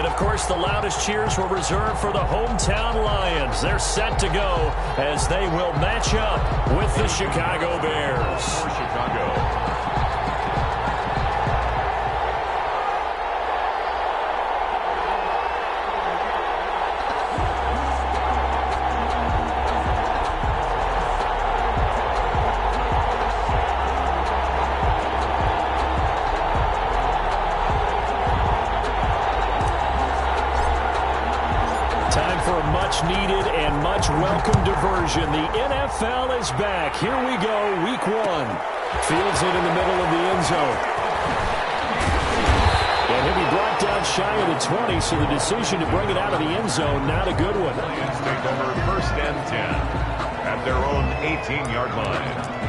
of course, the loudest cheers were reserved for the hometown Lions. They're set to go as they will match up with the Chicago Bears. For Chicago. Time for a much-needed and much-welcome diversion. The NFL is back. Here we go, week 1. Fields it in the middle of the end zone. And he'll be brought down shy of the 20, so the decision to bring it out of the end zone, not a good one. Lions take over 1st and 10 at their own 18-yard line.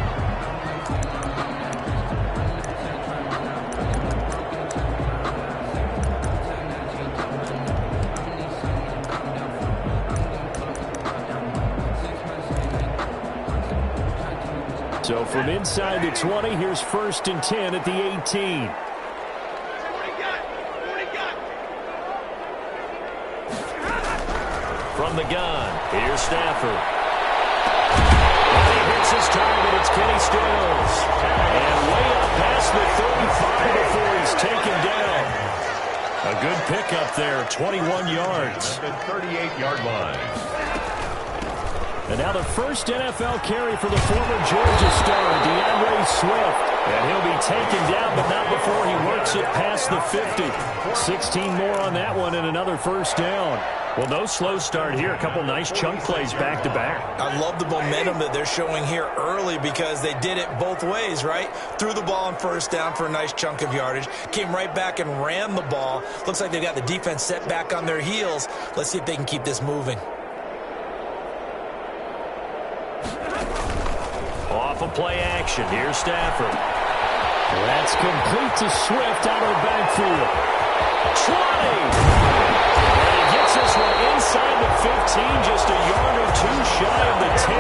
So from inside the 20, here's 1st and 10 at the 18. From the gun, here's Stafford. And he hits his target. It's Kenny Stills. And way up past the 35 before he's taken down. A good pickup there, 21 yards. At the 38-yard line. And now the first NFL carry for the former Georgia star, DeAndre Swift. And he'll be taken down, but not before he works it past the 50. 16 more on that one and another first down. Well, no slow start here. A couple nice chunk plays back-to-back. I love the momentum that they're showing here early because they did it both ways, right? Threw the ball on 1st down for a nice chunk of yardage. Came right back and ran the ball. Looks like they've got the defense set back on their heels. Let's see if they can keep this moving. Off of play action. Here's Stafford. That's complete to Swift out of the backfield. 20. And he gets this one inside the 15, just a yard or two shy of the 10.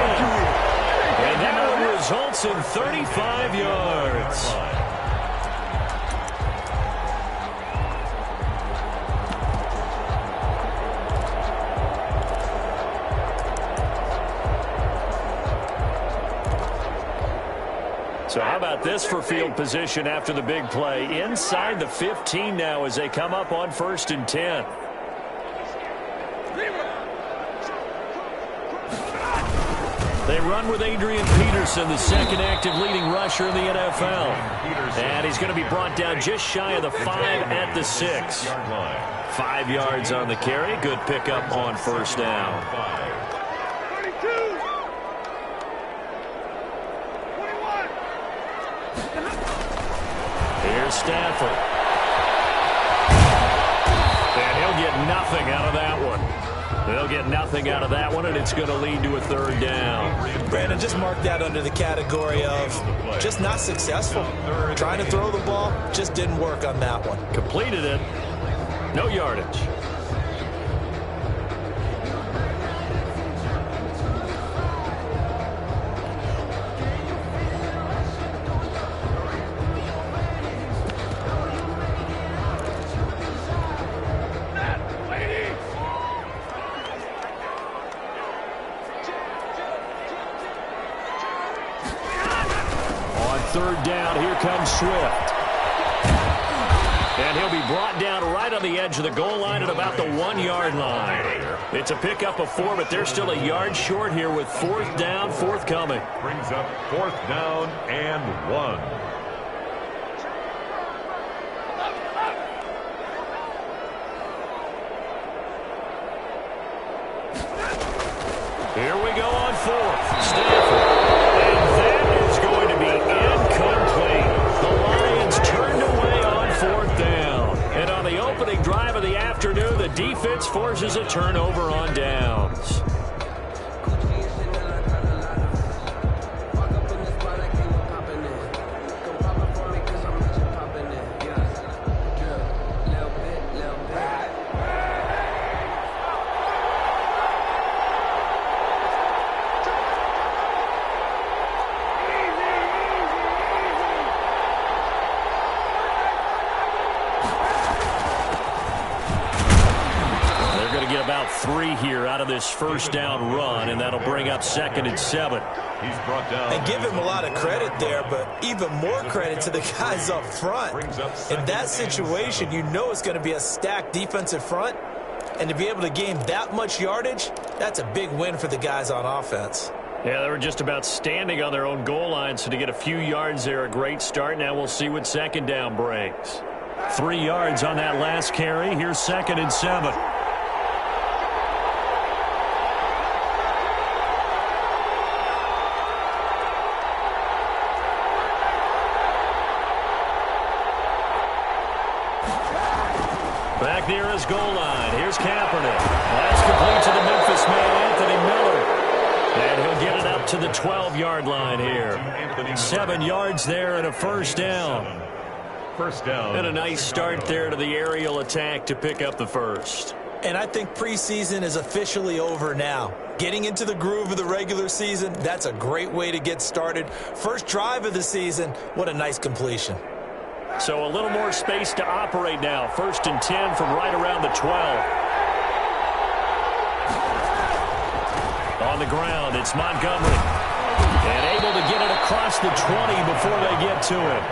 And that one results in 35 yards. So how about this for field position after the big play? Inside the 15 now as they come up on 1st and 10. They run with Adrian Peterson, the second active leading rusher in the NFL. And he's going to be brought down just shy of the 5 at the 6. 5 yards on the carry. Good pickup on 1st down. Here's Stafford. And he'll get nothing out of that one. They'll get nothing out of that one, and it's going to lead to a 3rd down. Brandon, just mark that under the category of just not successful. Trying to throw the ball, just didn't work on that one. Completed it. No yardage. On 3rd down, here comes Swift. And he'll be brought down right on the edge of the goal line at about the 1-yard line. It's a pickup of 4, but they're still a yard short here with 4th down forthcoming. Brings up 4th down and 1. Here we go on 4th. Stafford. And that is going to be incomplete. The Lions turned away on 4th down. And on the opening drive of the afternoon, the defense forces a turnover on downs. about 3 here out of this first down run, and that'll bring up 2nd and 7. He's brought down. And give him a lot of credit there, but even more credit to the guys up front. In that situation, you know it's going to be a stacked defensive front, and to be able to gain that much yardage, that's a big win for the guys on offense. Yeah, they were just about standing on their own goal line, so to get a few yards there, a great start. Now we'll see what 2nd down brings. 3 yards on that last carry. Here's 2nd and 7. Back near his goal line. Here's Kaepernick. That's complete to the Memphis man, Anthony Miller. And he'll get it up to the 12-yard line here. 7 yards there and a first down. First down. And a nice start there to the aerial attack to pick up the first. And I think preseason is officially over now. Getting into the groove of the regular season, that's a great way to get started. First drive of the season, what a nice completion. So a little more space to operate now. 1st and 10 from right around the 12. On the ground, it's Montgomery. And able to get it across the 20 before they get to him.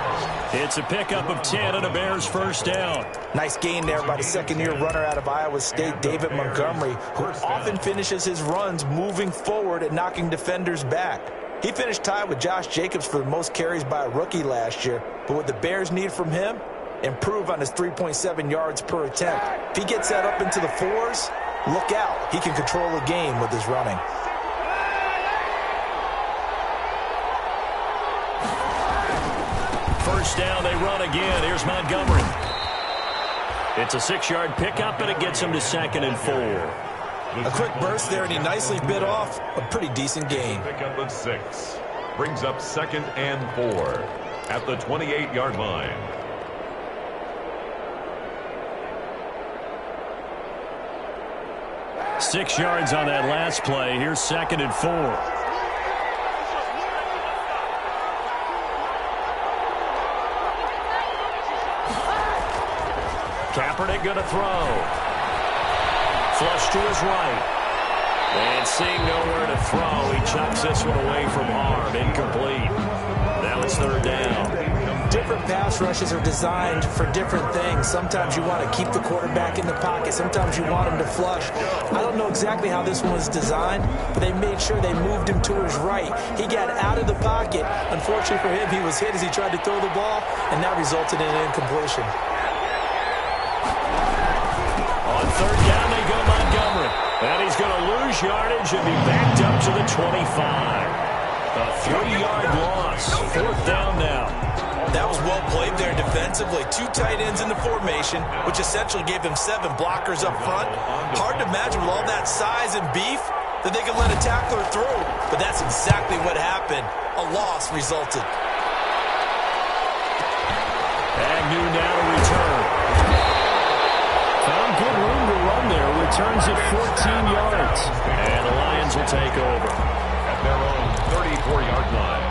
It's a pickup of 10 and a Bears first down. Nice gain there by the second-year runner out of Iowa State, David Montgomery, who often finishes his runs moving forward and knocking defenders back. He finished tied with Josh Jacobs for the most carries by a rookie last year. But what the Bears need from him, improve on his 3.7 yards per attempt. If he gets that up into the 4s, look out. He can control the game with his running. First down, they run again. Here's Montgomery. It's a 6-yard pickup, and it gets him to 2nd and 4. A quick burst there, and he nicely bit off a pretty decent gain. Pickup of 6. Brings up 2nd and 4 at the 28-yard line. Six yards on that last play. Here's 2nd and 4. Kaepernick going to throw. Flush to his right. And seeing nowhere to throw, he chucks this one away from harm. Incomplete. Now it's 3rd down. Different pass rushes are designed for different things. Sometimes you want to keep the quarterback in the pocket. Sometimes you want him to flush. I don't know exactly how this one was designed, but they made sure they moved him to his right. He got out of the pocket. Unfortunately for him, he was hit as he tried to throw the ball, and that resulted in an incompletion. On 3rd down, they go Montgomery. And he's going to lose yardage and be backed up to the 25. A 3-yard loss. 4th down now. That was well played there defensively. 2 tight ends in the formation, which essentially gave them 7 blockers up front. Hard to imagine with all that size and beef that they could let a tackler through. But that's exactly what happened. A loss resulted. Agnew now to return. Found good room to run there. Returns at 14 yards. And the Lions will take over. At their own 34-yard line.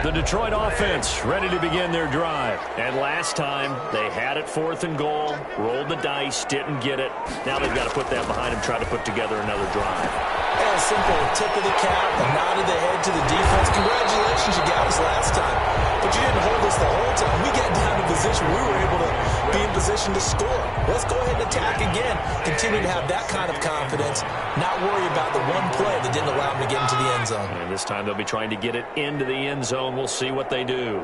The Detroit offense ready to begin their drive. And last time, they had it 4th and goal, rolled the dice, didn't get it. Now they've got to put that behind them, try to put together another drive. A simple tip of the cap, a nod of the head to the defense. Congratulations, you got us last time. But you didn't hold us the whole time. We got down to position. We were able to be in position to score. Let's go ahead and attack again. Continue to have that kind of confidence. Not worry about the one play that didn't allow them to get into the end zone. And this time they'll be trying to get it into the end zone. We'll see what they do.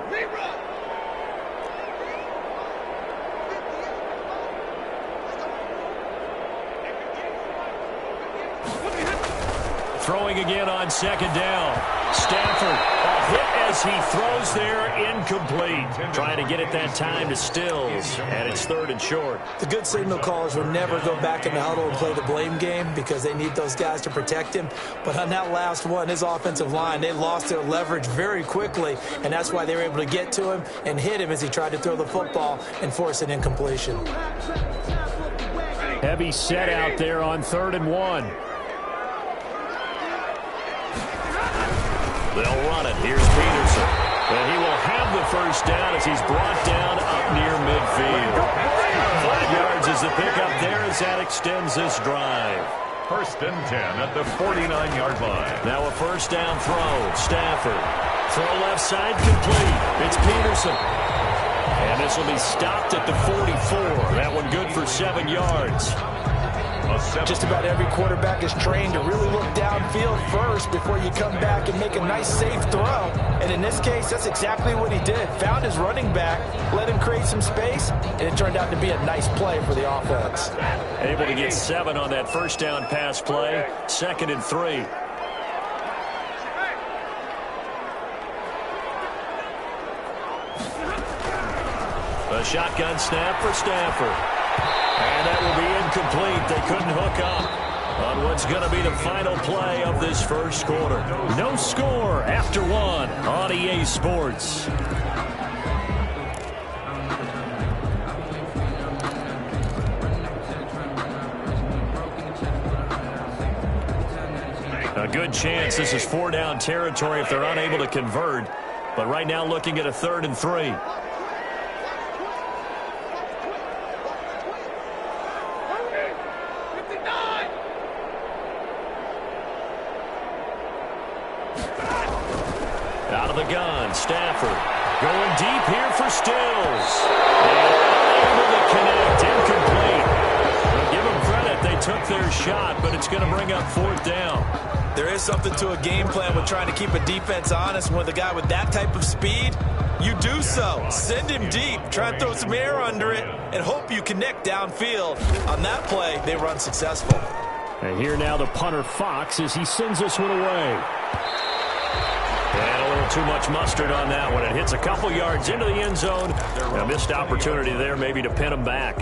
throwing again on second down. Stafford, a hit as he throws there, incomplete. Trying to get it that time to Stills, and it's 3rd and short. The good signal callers will never go back in the huddle and play the blame game because they need those guys to protect him. But on that last one, his offensive line, they lost their leverage very quickly, and that's why they were able to get to him and hit him as he tried to throw the football and force an incompletion. Heavy set out there on 3rd and 1. They'll run it. Here's Peterson. And he will have the first down as he's brought down up near midfield. 5 yards is the pickup there as that extends this drive. 1st and 10 at the 49-yard line. Now a first down throw. Stafford. Throw left side complete. It's Peterson. And this will be stopped at the 44. That one good for 7 yards. Just about every quarterback is trained to really look downfield first before you come back and make a nice, safe throw. And in this case, that's exactly what he did. Found his running back, let him create some space, and it turned out to be a nice play for the offense. Able to get 7 on that first down pass play. 2nd and 3. A shotgun snap for Stafford. And that will be incomplete. They couldn't hook up on what's going to be the final play of this first quarter. No score after 1 on EA Sports. A good chance this is 4-down territory if they're unable to convert. But right now looking at a 3rd and 3. Out of the gun, Stafford going deep here for Stills. And able to connect, incomplete. Well, give them credit, they took their shot, but it's going to bring up 4th down. There is something to a game plan with trying to keep a defense honest. With a guy with that type of speed, you do so. Send him deep, try and throw some air under it, and hope you connect downfield. On that play, they were unsuccessful. And here now the punter Fox as he sends this one away. And a little too much mustard on that one. It hits a couple yards into the end zone. A missed opportunity there maybe to pin him back.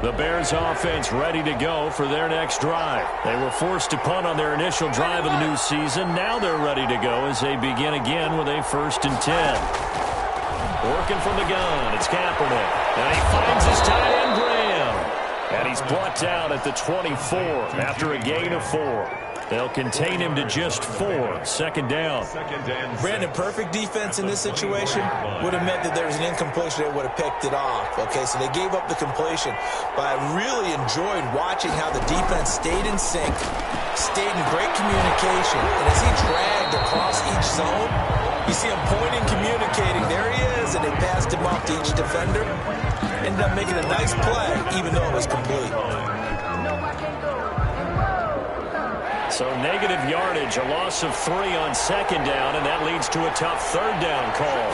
The Bears offense ready to go for their next drive. They were forced to punt on their initial drive of the new season. Now they're ready to go as they begin again with a 1st and 10. Working from the gun, it's Kaepernick. And he finds his tight end, Graham. And he's brought down at the 24 after a gain of 4. They'll contain him to just 4. 2nd down. Brandon, perfect defense in this situation would have meant that there was an incompletion that would have picked it off. Okay, so they gave up the completion. But I really enjoyed watching how the defense stayed in sync, stayed in great communication. And as he dragged across each zone, you see him pointing, communicating. There he is, and they passed him off to each defender. Ended up making a nice play, even though it was complete. So negative yardage, a loss of 3 on 2nd down, and that leads to a tough 3rd down call.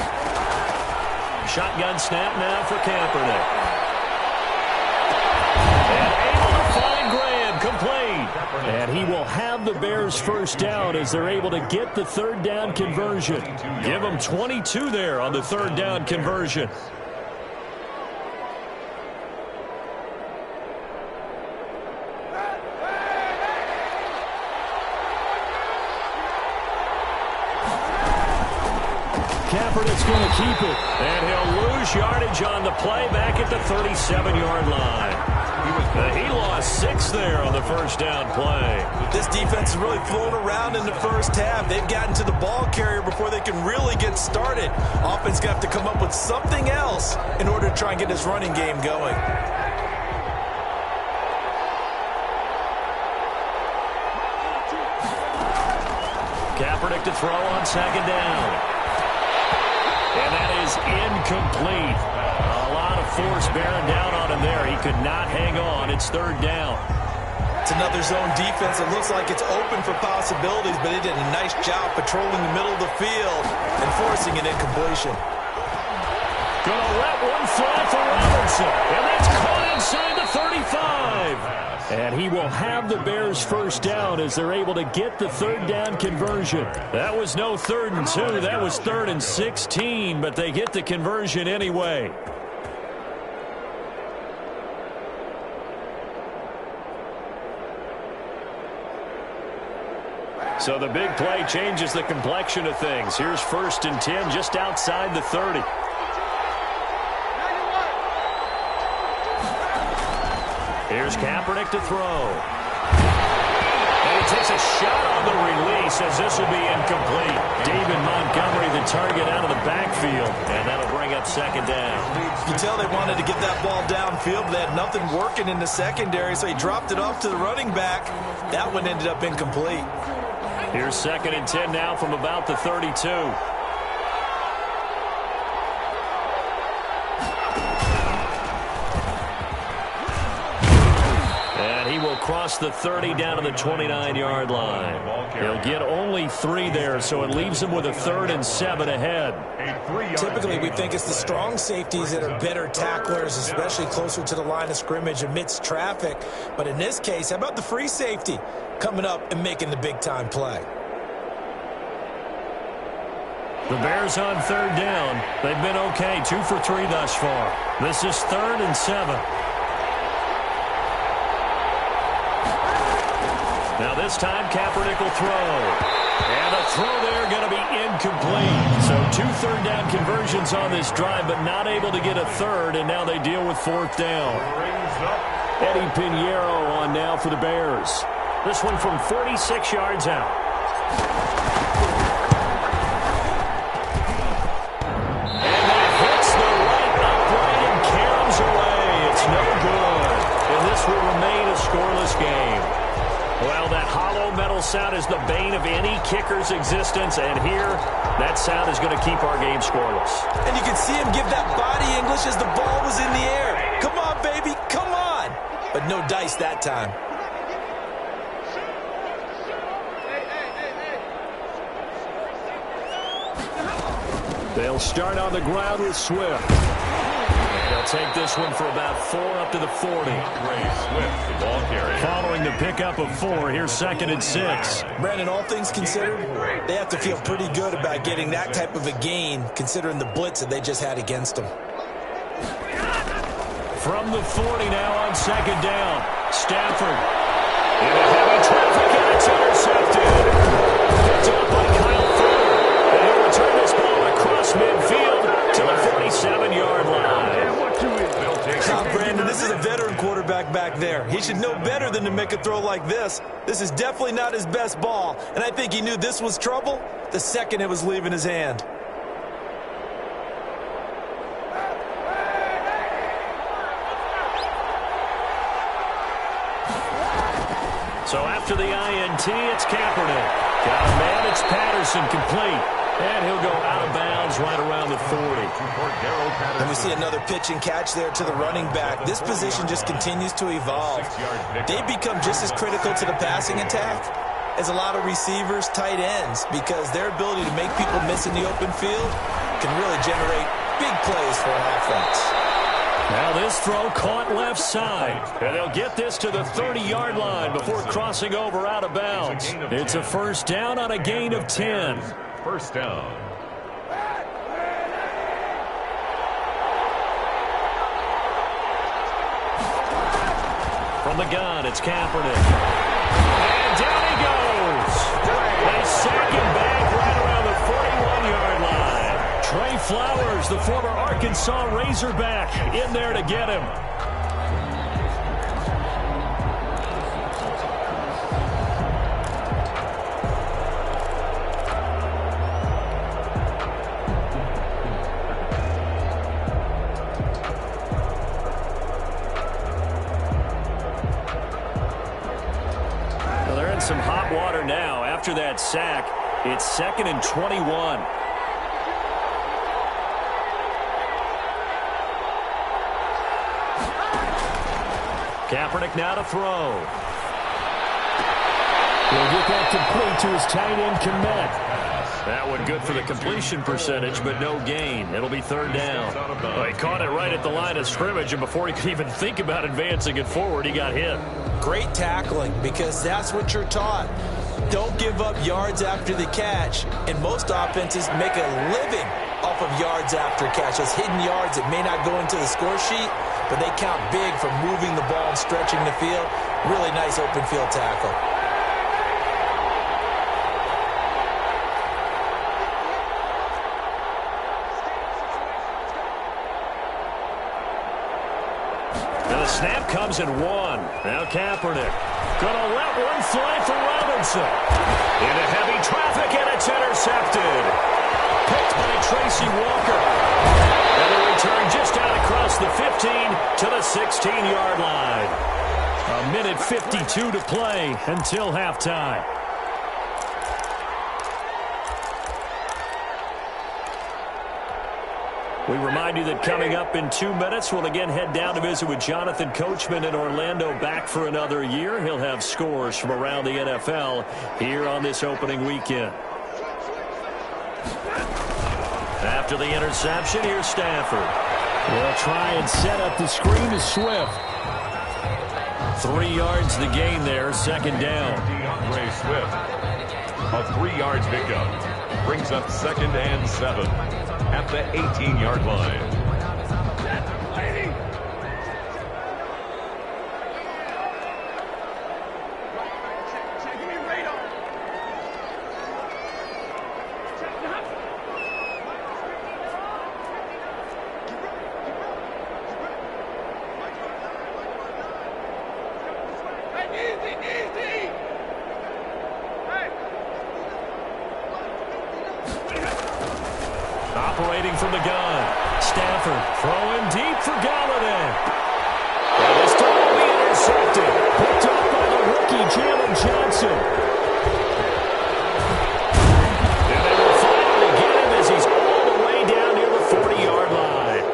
Shotgun snap now for Kaepernick. And able to find Graham, complete. And he will have the Bears' first down as they're able to get the 3rd down conversion. Give them 22 there on the 3rd down conversion. Kaepernick's going to keep it, and he'll lose yardage on the play back at the 37-yard line. He lost 6 there on the first down play. This defense is really flown around in the first half. They've gotten to the ball carrier before they can really get started. Offense going to have to come up with something else in order to try and get this running game going. Kaepernick to throw on 2nd down. And that is incomplete. A lot of force bearing down on him there. He could not hang on. It's 3rd down. It's another zone defense. It looks like it's open for possibilities, but they did a nice job patrolling the middle of the field and forcing an incompletion. Gonna let one fly for Robertson, and that's caught inside the 35. And he will have the Bears first down as they're able to get the third down conversion. That was no 3rd and 2. That was 3rd and 16, but they get the conversion anyway. So the big play changes the complexion of things. Here's 1st and 10 just outside the 30. Here's Kaepernick to throw. And he takes a shot on the release as this will be incomplete. David Montgomery, the target out of the backfield, and that'll bring up 2nd down. You can tell they wanted to get that ball downfield, but they had nothing working in the secondary, so he dropped it off to the running back. That one ended up incomplete. Here's 2nd and 10 now from about the 32. And he will cross the 30 down to the 29-yard line. He'll get only 3 there, so it leaves him with a 3rd and 7 ahead. Typically, we think it's the strong safeties that are better tacklers, especially closer to the line of scrimmage amidst traffic. But in this case, how about the free safety coming up and making the big-time play? The Bears on 3rd down. They've been okay, 2 for 3 thus far. This is 3rd and 7. Now this time, Kaepernick will throw. And the throw there going to be incomplete. So 2 third down conversions on this drive, but not able to get a 3rd, and now they deal with 4th down. Eddie Pinheiro on now for the Bears. This one from 46 yards out. And that hits the right upright and caroms away. It's no good. And this will remain a scoreless game. Well, that hollow metal sound is the bane of any kicker's existence, and here, that sound is going to keep our game scoreless. And you can see him give that body English as the ball was in the air. Come on, baby, come on. But no dice that time. They'll start on the ground with Swift. They'll take this one for about 4 up to the 40. Swift, the ball carrier. Following the pickup of 4, here's 2nd and 6. Brandon, all things considered, they have to feel pretty good about getting that type of a gain, considering the blitz that they just had against them. From the 40 now on 2nd down. Stafford. In a heavy traffic, and it's intercepted. Picked up by Kyle Fuller. And he'll return this ball across midfield to the 47-yard line. Brandon, this is a veteran quarterback back there. He should know better than to make a throw like this. This is definitely not his best ball, and I think he knew this was trouble the second it was leaving his hand. So after the INT, it's Kaepernick. Got a man, it's Patterson, complete. And he'll go out of bounds right around the 40. And we see another pitch and catch there to the running back. This position just continues to evolve. They become just as critical to the passing attack as a lot of receivers, tight ends, because their ability to make people miss in the open field can really generate big plays for an offense. Now this throw caught left side. And they'll get this to the 30-yard line before crossing over out of bounds. It's a 1st down on a gain of 10. 1st down. From the gun, it's Kaepernick. And down he goes. They sack him back right around the 41-yard line. Trey Flowers, the former Arkansas Razorback, in there to get him. Some hot water now after that sack. It's 2nd and 21. Kaepernick now to throw. He'll get that complete to his tight end, Kmet. That one good for the completion percentage, but no gain. It'll be third down. Well, he caught it right at the line of scrimmage, and before he could even think about advancing it forward, he got hit. Great tackling, because that's what you're taught. Don't give up yards after the catch, and most offenses make a living off of yards after catch. Those hidden yards that may not go into the score sheet, but they count big for moving the ball and stretching the field. Really nice open field tackle. And the snap comes at 1. Now Kaepernick gonna let one fly for Robinson. Into heavy traffic, and it's intercepted. Picked by Tracy Walker. And the return just out across the 15 to the 16-yard line. A minute 52 to play until halftime. We remind you that coming up in 2 minutes, we'll again head down to visit with Jonathan Coachman in Orlando, back for another year. He'll have scores from around the NFL here on this opening weekend. After the interception, here's Stafford. They'll try and set up the screen to Swift. 3 yards the gain there, second down. DeAndre Swift, a 3-yard pickup, brings up 2nd and 7 at the 18-yard line. Operating from the gun. Stafford throwing deep for Galladay. And this time will be intercepted. Picked up by the rookie, Jalen Johnson. And they will finally get him as he's all the way down near the 40-yard line.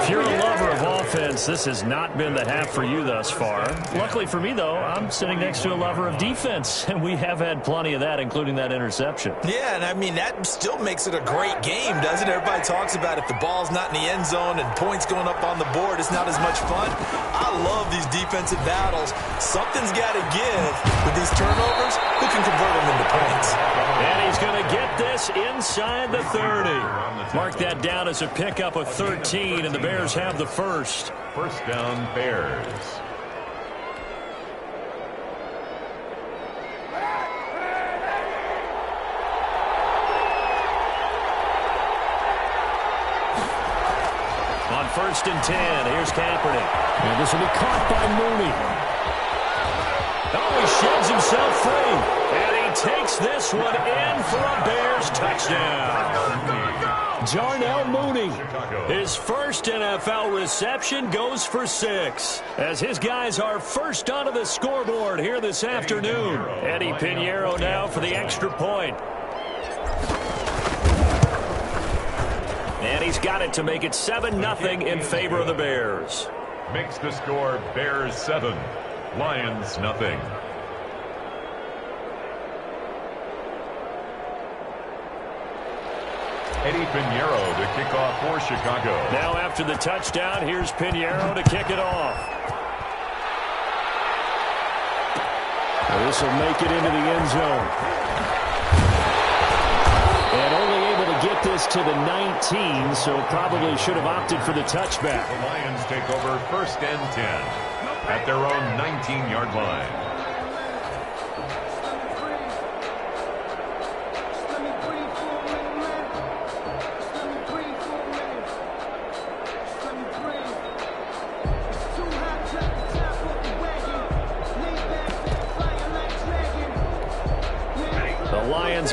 If you're a lover of offense, this has not been the half for you thus far. Luckily for me, though, I'm sitting next to a lover of defense, and we have had plenty of that, including that interception. Yeah, and I mean, that still makes it a great game, doesn't it? Everybody talks about if the ball's not in the end zone and points going up on the board, it's not as much fun. I love these defensive battles. Something's got to give with these turnovers. Who can convert them into points? And he's going to get this inside the 30. Mark that down as a pickup of 13, and the Bears have the first. First down, Bears. On 1st and 10, here's Kaepernick. And this will be caught by Mooney. Oh, he sheds himself free. And he takes this one in for a Bears touchdown. Darnell Mooney, his first NFL reception, goes for 6. As his guys are first onto the scoreboard here this afternoon. Eddie Pinheiro now for the extra point. And he's got it to make it 7-0 in favor of the Bears. Makes the score Bears 7, Lions nothing. Eddie Pinheiro to kick off for Chicago. Now after the touchdown, here's Pinheiro to kick it off. Well, this will make it into the end zone. And only able to get this to the 19, so probably should have opted for the touchback. The Lions take over 1st and 10 at their own 19-yard line.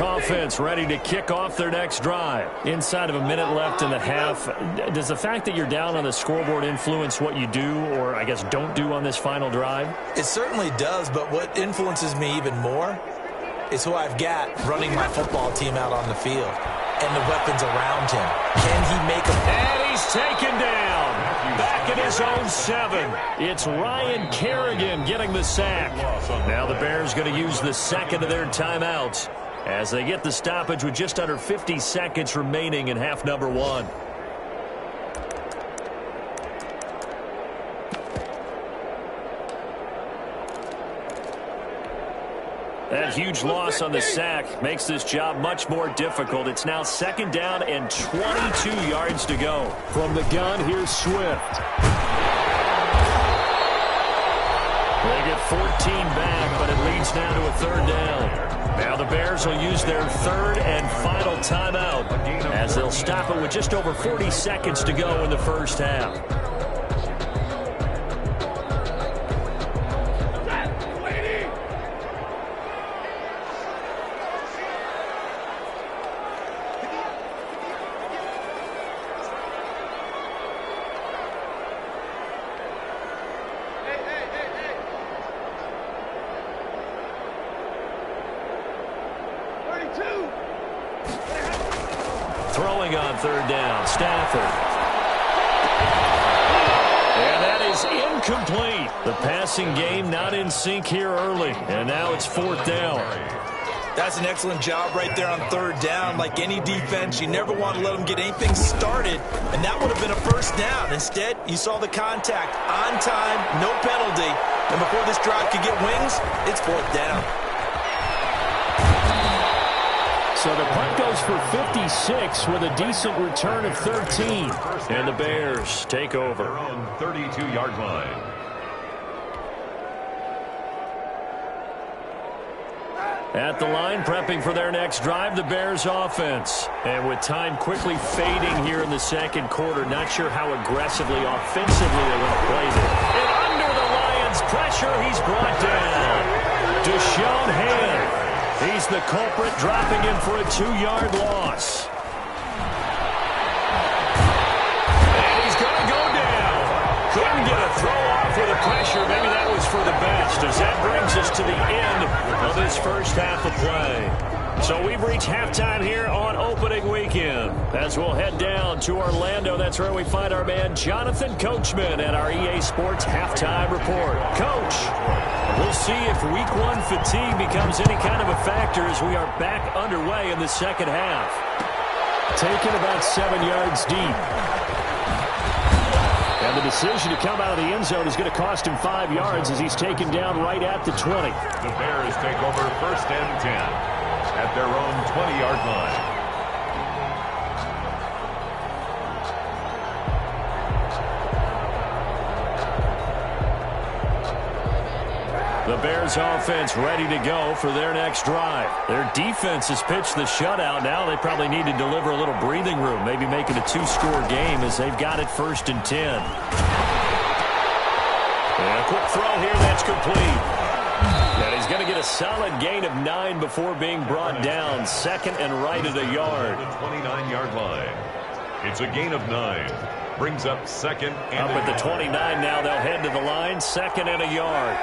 Offense ready to kick off their next drive. Inside of a minute left in the half, does the fact that you're down on the scoreboard influence what you do, or I guess don't do on this final drive? It certainly does, but what influences me even more is who I've got running my football team out on the field and the weapons around him. Can he make them? And he's taken down. Back back at his own 7. It's Ryan Kerrigan getting the sack. Now the Bears going to use the second of their timeouts as they get the stoppage with just under 50 seconds remaining in half number 1. That huge loss on the sack makes this job much more difficult. It's now 2nd down and 22 yards to go. From the gun, here's Swift. They get 14 back, but it leads now to a 3rd down. Now the Bears will use their 3rd and final timeout as they'll stop it with just over 40 seconds to go in the first half. Throwing on 3rd down, Stafford. And that is incomplete. The passing game not in sync here early, and now it's 4th down. That's an excellent job right there on 3rd down. Like any defense, you never want to let them get anything started, and that would have been a 1st down. Instead, you saw the contact on time, no penalty, and before this drive could get wings, it's 4th down. So the punt goes for 56 with a decent return of 13. And the Bears take over. Their own 32-yard line. At the line, prepping for their next drive, the Bears offense. And with time quickly fading here in the 2nd quarter, not sure how aggressively, offensively they want to play this. And under the Lions' pressure, he's brought down. Deshaun Hand. He's the culprit, dropping him for a 2-yard loss. And he's going to go down. Couldn't get a throw off with the pressure. Maybe that was for the best, as that brings us to the end of this first half of play. So we've reached halftime here on opening weekend. As we'll head down to Orlando, that's where we find our man Jonathan Coachman at our EA Sports Halftime Report. Coach, we'll see if Week 1 fatigue becomes any kind of a factor as we are back underway in the second half. Taken about 7 yards deep. And the decision to come out of the end zone is going to cost him 5 yards as he's taken down right at the 20. The Bears take over 1st and 10 at their own 20-yard line. The Bears offense ready to go for their next drive. Their defense has pitched the shutout. Now they probably need to deliver a little breathing room, maybe make it a 2-score game as they've got it 1st and 10. And a quick throw here, that's complete. And he's going to get a solid gain of 9 before being brought down. 2nd and right at a yard. The 29-yard line. It's a gain of 9. Brings up 2nd and up at the 29 now. They'll head to the line. 2nd and a yard.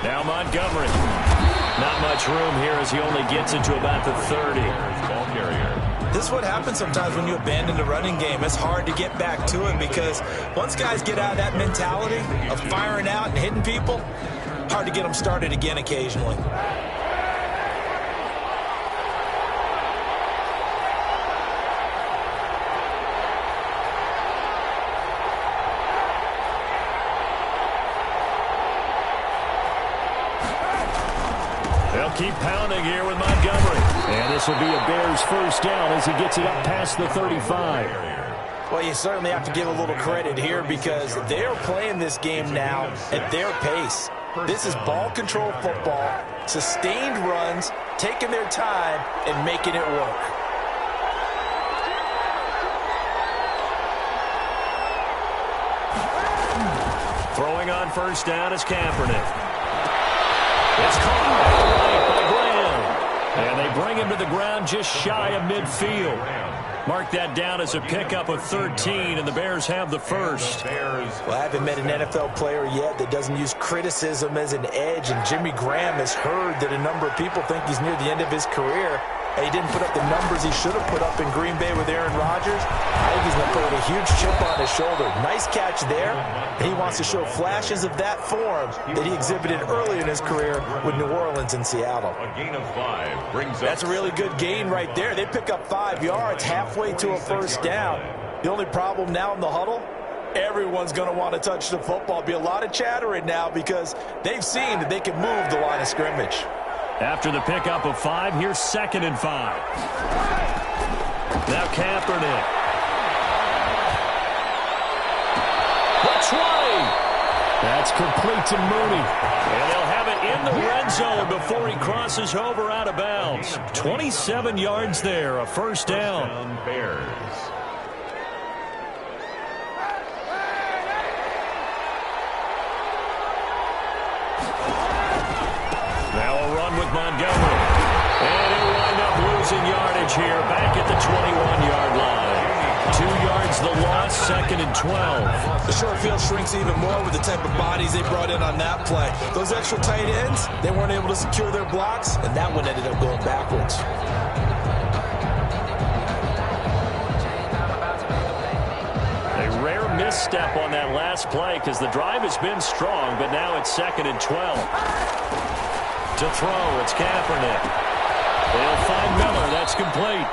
Now Montgomery. Not much room here as he only gets it to about the 30. Ball carrier. This is what happens sometimes when you abandon the running game. It's hard to get back to it because once guys get out of that mentality of firing out and hitting people, hard to get them started again occasionally. They'll keep pounding here with Montgomery. And this will be a Bears 1st down as he gets it up past the 35. Well, you certainly have to give a little credit here because they're playing this game now at their pace. This is ball control football, sustained runs, taking their time, and making it work. Throwing on 1st down is Kaepernick. It's caught right by Graham. And they bring him to the ground just shy of midfield. Mark that down as a pickup of 13, and the Bears have the 1st. Well, I haven't met an NFL player yet that doesn't use criticism as an edge, and Jimmy Graham has heard that a number of people think he's near the end of his career. He didn't put up the numbers he should have put up in Green Bay with Aaron Rodgers. I think he's going to put a huge chip on his shoulder. Nice catch there. He wants to show flashes of that form that he exhibited early in his career with New Orleans and Seattle. A gain of 5 brings up. That's a really good gain right there. They pick up 5 yards halfway to a first down. The only problem now in the huddle, everyone's going to want to touch the football. Be a lot of chattering now because they've seen that they can move the line of scrimmage. After the pickup of 5, here's 2nd and 5. Now Kaepernick. The 20. That's complete to Mooney. And they'll have it in the red zone before he crosses over out of bounds. 27 yards there, a first down. Bears. With Montgomery. And he'll wind up losing yardage here back at the 21-yard line. 2 yards the loss, 2nd and 12. The short field shrinks even more with the type of bodies they brought in on that play. Those extra tight ends, they weren't able to secure their blocks, and that one ended up going backwards. A rare misstep on that last play because the drive has been strong, but now it's 2nd and 12. To throw, it's Kaepernick. They'll find Miller. That's complete.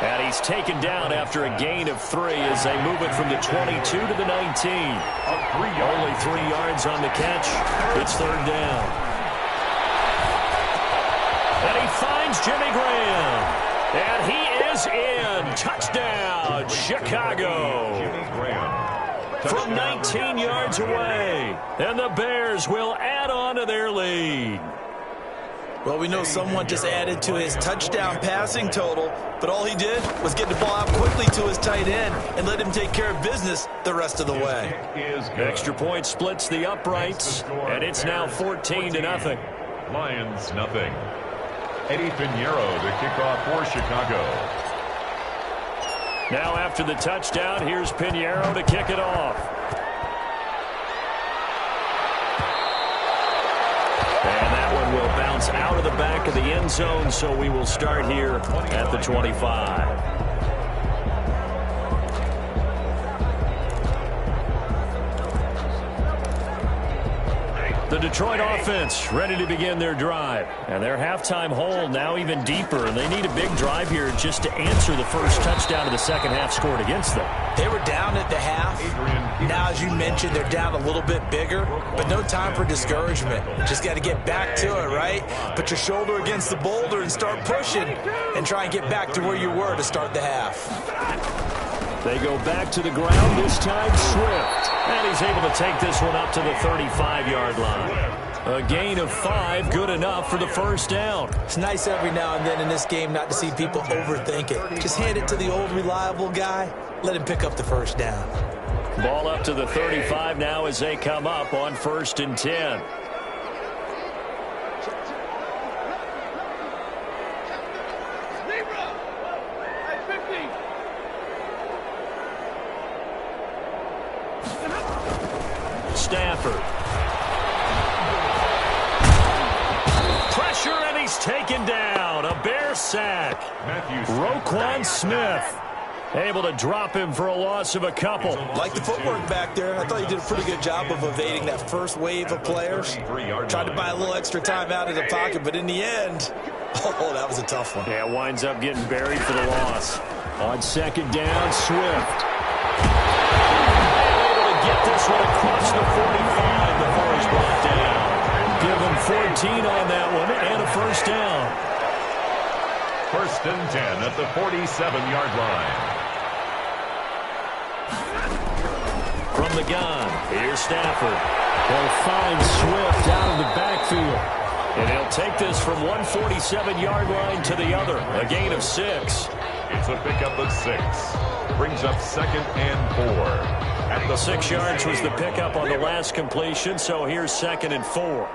And he's taken down after a gain of 3 as they move it from the 22 to the 19. Only 3 yards on the catch. It's 3rd down. And he finds Jimmy Graham. And he is in. Touchdown, Chicago. Jimmy Graham. From 19 yards away. And the Bears will add on to their lead. Well, we know someone just added to his touchdown passing total, but all he did was get the ball out quickly to his tight end and let him take care of business the rest of the way. Extra point splits the uprights, and it's now 14-0. Lions nothing. Eddie Pinheiro to kick off for Chicago. Now after the touchdown, here's Pinheiro to kick it off. And that one will bounce out of the back of the end zone, so we will start here at the 25. The Detroit offense ready to begin their drive. And their halftime hole now even deeper, and they need a big drive here just to answer the first touchdown of the second half scored against them. They were down at the half. Now, as you mentioned, they're down a little bit bigger, but no time for discouragement. Just got to get back to it, right? Put your shoulder against the boulder and start pushing and try and get back to where you were to start the half. They go back to the ground, this time Swift. And he's able to take this one up to the 35-yard line. A gain of 5, good enough for the first down. It's nice every now and then in this game not to see people overthink it. Just hand it to the old reliable guy. Let him pick up the first down. Ball up to the 35 now as they come up on 1st and 10. Stafford. Pressure, and he's taken down. A Bear sack. Roquan Smith able to drop him for a loss of a couple. Like the footwork back there. I thought he did a pretty good job of evading that first wave of players. Tried to buy a little extra time out of the pocket, but in the end, oh, that was a tough one. Yeah, winds up getting buried for the loss. On 2nd down, Swift. Get this one across the 45 before he's brought down. Give him 14 on that one and a first down. 1st and 10 at the 47-yard line. From the gun, here's Stafford. He'll find Swift out of the backfield. And he'll take this from one 47-yard line to the other. A gain of 6. It's a pickup of 6. Brings up 2nd and 4. At the 6 yards was the pickup on the last completion, so here's 2nd and 4.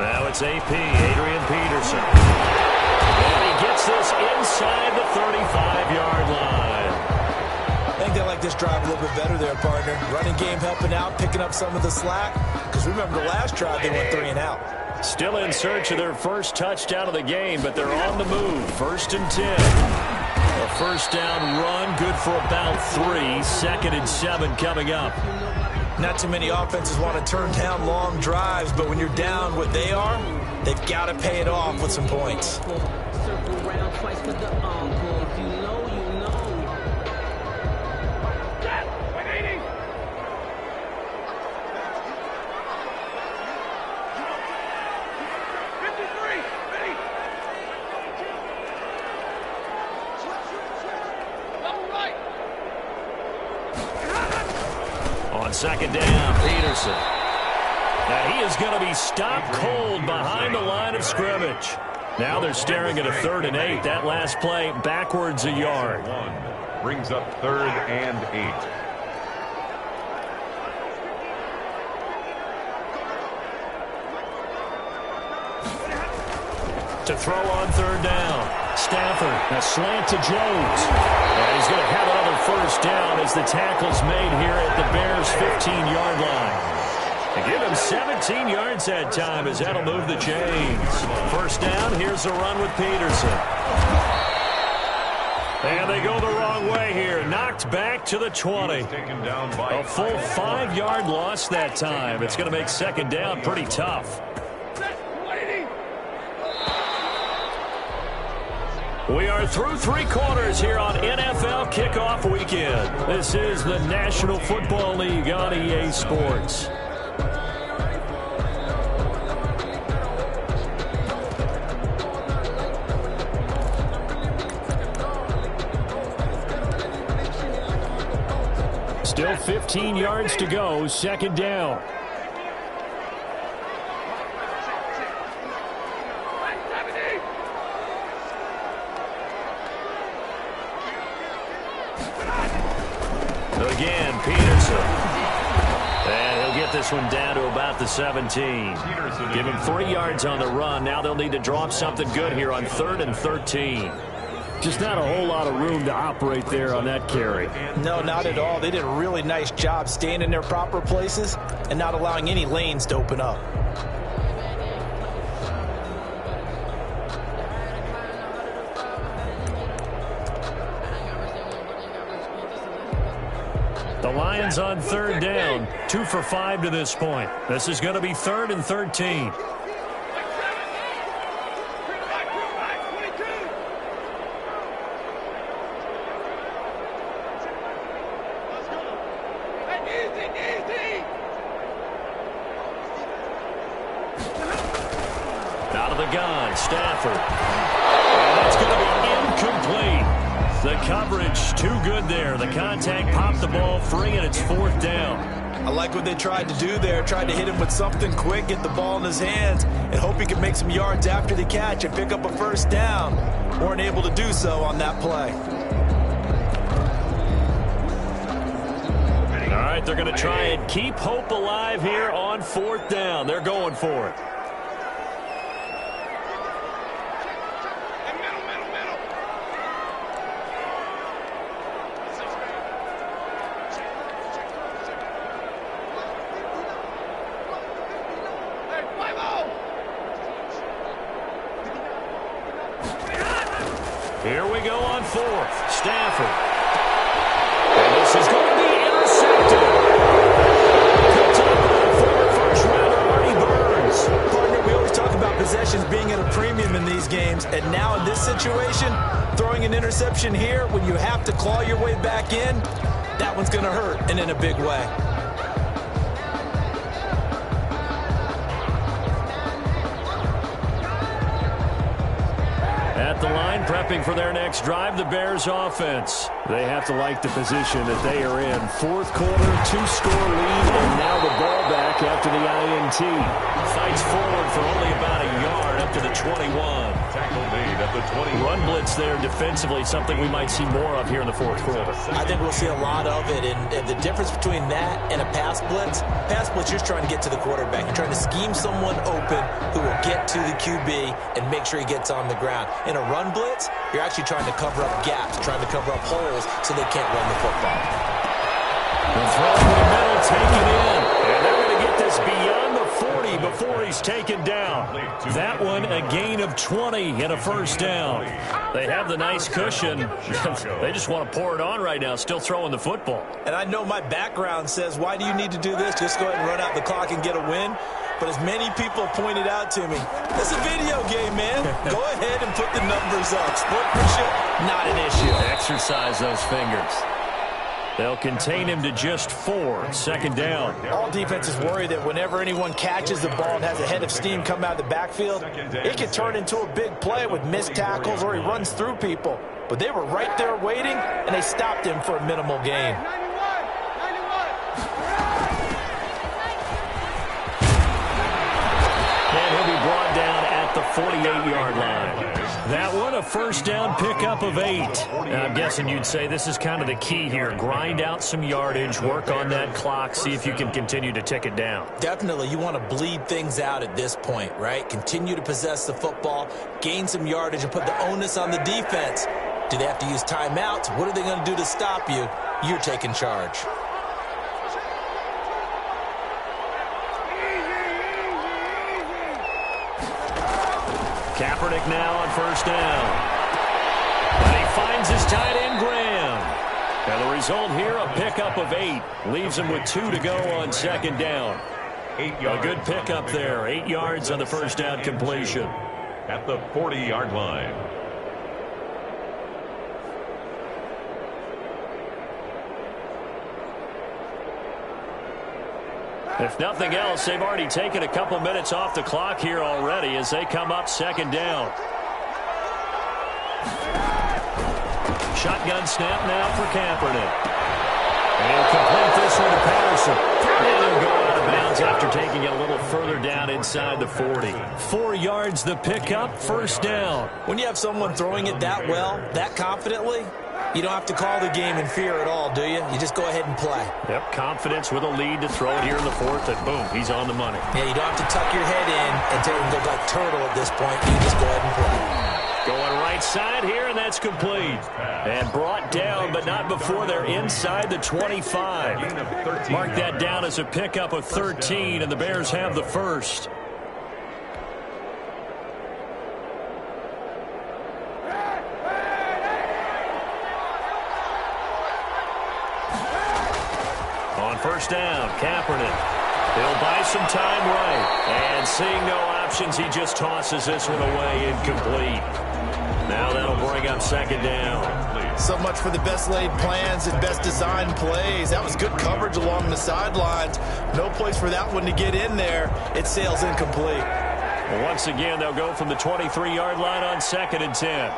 Now it's AP, Adrian Peterson. And he gets this inside the 35-yard line. I think they like this drive a little bit better there, partner. Running game helping out, picking up some of the slack. Because remember the last drive, they went 3 and out. Still in search of their first touchdown of the game, but they're on the move. 1st and 10. A first down run, good for about 3. 2nd and 7 coming up. Not too many offenses want to turn down long drives, but when you're down what they are, they've got to pay it off with some points. On 2nd down, Peterson. Now he is going to be stopped cold behind the line of scrimmage. Now they're staring at a 3rd and 8. That last play backwards a yard. Brings up 3rd and 8. To throw on 3rd down. Stafford, a slant to Jones. And he's going to have another first down as the tackle's made here at the Bears' 15-yard line. They give him 17 yards that time as that'll move the chains. First down, here's a run with Peterson. And they go the wrong way here. Knocked back to the 20. A full 5-yard loss that time. It's going to make 2nd down pretty tough. We are through 3 quarters here on NFL Kickoff Weekend. This is the National Football League on EA Sports. Still 15 yards to go, 2nd down. Again, Peterson. And he'll get this one down to about the 17. Give him 3 yards on the run. Now they'll need to drop something good here on 3rd and 13. Just not a whole lot of room to operate there on that carry. No, not at all. They did a really nice job staying in their proper places and not allowing any lanes to open up. The Lions on 3rd down, 2 for 5 to this point. This is going to be 3rd and 13. Out of the gun, Stafford. And that's going to be incomplete. The coverage too good there. The contact popped the ball free, and it's 4th down. I like what they tried to do there. Tried to hit him with something quick, get the ball in his hands, and hope he could make some yards after the catch and pick up a first down. Weren't able to do so on that play. All right, they're going to try and keep hope alive here on 4th down. They're going for it. Here we go on 4th. Stafford. And this is going to be intercepted. Picked up by former first-rounder Artie Burns. Partner, we always talk about possessions being at a premium in these games, and now in this situation, throwing an interception here when you have to claw your way back in, that one's going to hurt, and in a big way. At the line, prepping for their next drive, the Bears offense. They have to like the position that they are in. 4th quarter, 2-score lead, and now the ball back after the INT. Fights forward for only about a yard up to the 21. Tackle made at the 20. Run blitz there defensively, something we might see more of here in the 4th quarter. I think we'll see a lot of it, and the difference between that and a pass blitz, you're just trying to get to the quarterback. You're trying to scheme someone open who will get to the QB and make sure he gets on the ground. In a run blitz, you're actually trying to cover up gaps, trying to cover up holes so they can't run the football. The throw in the middle, taken in. And they're going to get this beyond the 40 3 before he's taken down. That one a gain of 20 and a first down. They have the nice cushion. They just want to pour it on right now, still throwing the football. And I know my background says, why do you need to do this? Just go ahead and run out the clock and get a win. But as many people pointed out to me, it's a video game, man. Go ahead and put the numbers up. Sportsmanship, not an issue. Exercise those fingers. They'll contain him to just 4, second down. All defenses worry that whenever anyone catches the ball and has a head of steam come out of the backfield, it can turn into a big play with missed tackles or he runs through people. But they were right there waiting, and they stopped him for a minimal gain. And he'll be brought down at the 48-yard line. That one, a first down pickup of 8. Now, I'm guessing you'd say this is kind of the key here. Grind out some yardage, work on that clock, see if you can continue to tick it down. Definitely, you want to bleed things out at this point, right? Continue to possess the football, gain some yardage, and put the onus on the defense. Do they have to use timeouts? What are they going to do to stop you? You're taking charge. Kaepernick now on first down. And he finds his tight end, Graham. And the result here, a pickup of 8. Leaves him with 2 to go on second down. A good pickup there. 8 yards on the first down completion. At the 40-yard line. If nothing else, they've already taken a couple minutes off the clock here already as they come up second down. Shotgun snap now for Kaepernick. And he'll complete this one to Patterson. And he'll go out of bounds after taking it a little further down inside the 40. 4 yards the pickup, first down. When you have someone throwing it that well, that confidently, you don't have to call the game in fear at all, do you? You just go ahead and play. Yep, confidence with a lead to throw it here in the 4th, and boom, he's on the money. Yeah, you don't have to tuck your head in and take and go like turtle at this point. You just go ahead and play. Going right side here, and that's complete. And brought down, but not before they're inside the 25. Mark that down as a pickup of 13, and the Bears have the first. On first down, Kaepernick. He'll buy some time right. And seeing no options, he just tosses this one away, incomplete. Now that'll bring up second down. So much for the best laid plans and best designed plays. That was good coverage along the sidelines. No place for that one to get in there. It sails incomplete. Well, once again, they'll go from the 23-yard line on second and 10.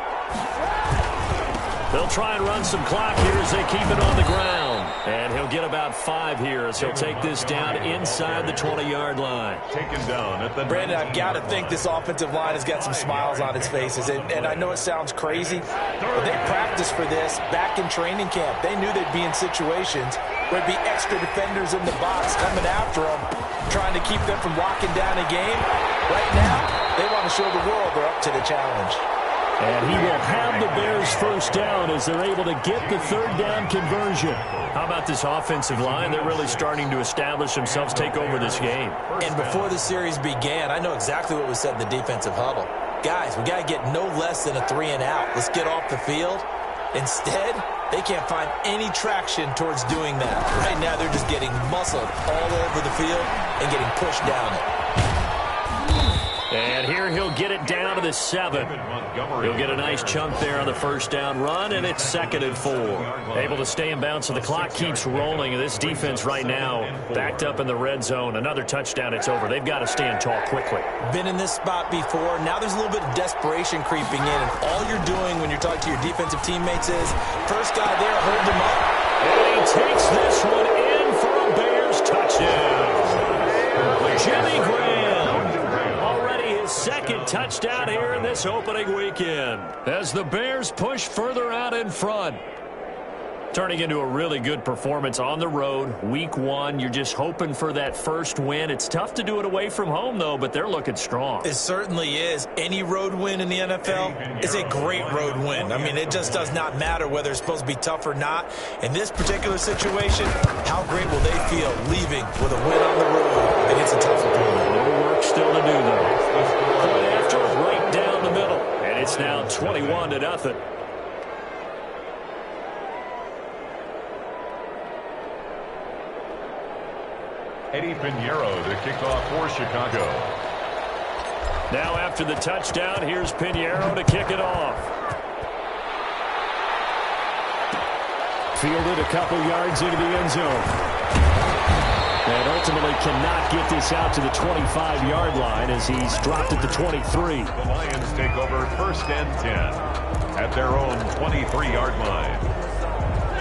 They'll try and run some clock here as they keep it on the ground. And he'll get about 5 here as he'll take this down inside the 20-yard line. Taken down at the Brandon, I've got to think this offensive line has got some smiles on its faces. And I know it sounds crazy, but they practiced for this back in training camp. They knew they'd be in situations where there'd be extra defenders in the box coming after them, trying to keep them from locking down a game. Right now, they want to show the world they're up to the challenge. And he will have the Bears first down as they're able to get the third down conversion. How about this offensive line? They're really starting to establish themselves, take over this game. And before the series began, I know exactly what was said in the defensive huddle. Guys, we got to get no less than a 3-and-out. Let's get off the field. Instead, they can't find any traction towards doing that. Right now, they're just getting muscled all over the field and getting pushed down it. And here he'll get it down to the 7. He'll get a nice chunk there on the first down run, and it's second and 4. Able to stay in bounds, so the clock keeps rolling. This defense right now backed up in the red zone. Another touchdown, it's over. They've got to stand tall quickly. Been in this spot before. Now there's a little bit of desperation creeping in, and all you're doing when you're talking to your defensive teammates is, first guy there, hold him up. And he takes this one in for a Bears touchdown. Jimmy Graham, already his second touchdown here in this opening weekend, as the Bears push further out in front. Turning into a really good performance on the road. Week 1, you're just hoping for that first win. It's tough to do it away from home, though, but they're looking strong. It certainly is. Any road win in the NFL is a great road win. I mean, it just does not matter whether it's supposed to be tough or not. In this particular situation, how great will they feel leaving with a win on the road against a tough opponent? No work still to do, though. Point after, right down the middle. And it's now 21-0. Eddie Pinheiro to kick off for Chicago. Now after the touchdown, here's Pinheiro to kick it off. Fielded a couple yards into the end zone. And ultimately cannot get this out to the 25-yard line as he's dropped at the 23. The Lions take over 1st and 10 at their own 23-yard line.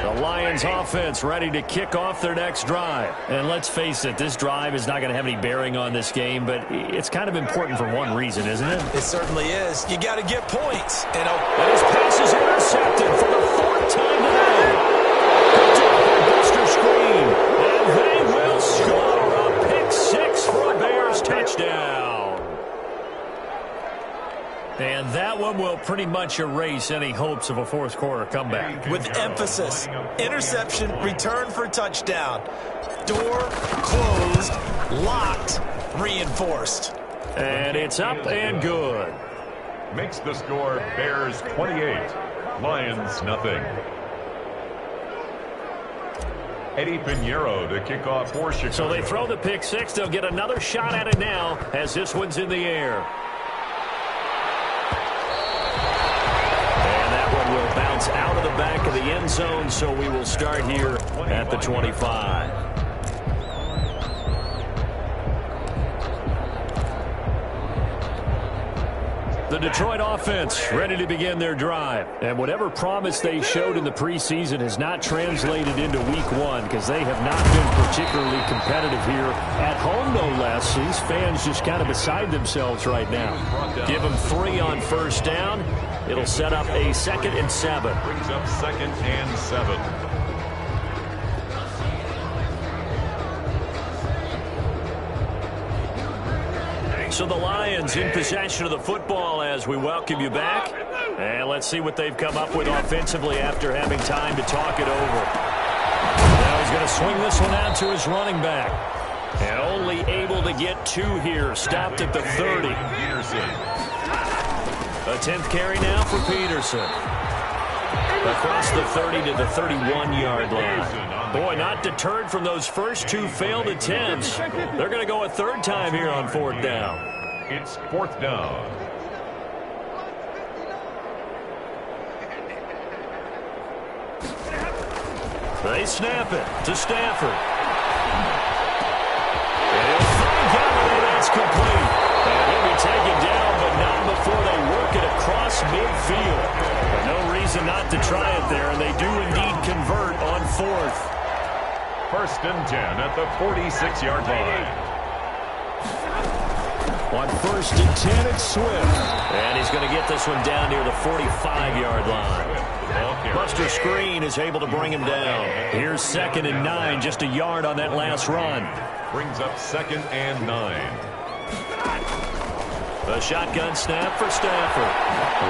The Lions offense ready to kick off their next drive. And let's face it, this drive is not going to have any bearing on this game, but it's kind of important for one reason, isn't it? It certainly is. You got to get points. And his pass is intercepted for the 4th time today. Picked up by Buster Screen. And they will score a pick 6 for a Bears touchdown. And that one will pretty much erase any hopes of a 4th quarter comeback. With emphasis, interception, return for touchdown. Door closed, locked, reinforced. And it's up and good. Makes the score Bears 28, Lions nothing. Eddie Pinheiro to kick off for Chicago. So they throw the pick 6. They'll get another shot at it now as this one's in the air. Will bounce out of the back of the end zone, so we will start here at the 25. The Detroit offense ready to begin their drive. And whatever promise they showed in the preseason has not translated into week 1 because they have not been particularly competitive here at home, no less. These fans just kind of beside themselves right now. Give them 3 on 1st down. It'll set up a 2nd and 7. Brings up 2nd and 7. So the Lions in possession of the football as we welcome you back. And let's see what they've come up with offensively after having time to talk it over. Now he's going to swing this one out to his running back. And only able to get 2 here. Stopped at the 30. A 10th carry now for Peterson. Across the 30 to the 31-yard line. Boy, not deterred from those first 2 failed attempts. They're going to go a 3rd time here on 4th down. It's 4th down. They snap it to Stafford. And he'll find Galloway. That's complete. And he'll be taken down, but not before they work it across midfield. No reason not to try it there, and they do indeed convert on 4th. 1st and 10 at the 46-yard line. On 1st and 10, it's Swift. And he's going to get this one down near the 45-yard line. Buster Screen is able to bring him down. Here's 2nd and 9, just a yard on that last run. Brings up 2nd and 9. The shotgun snap for Stafford.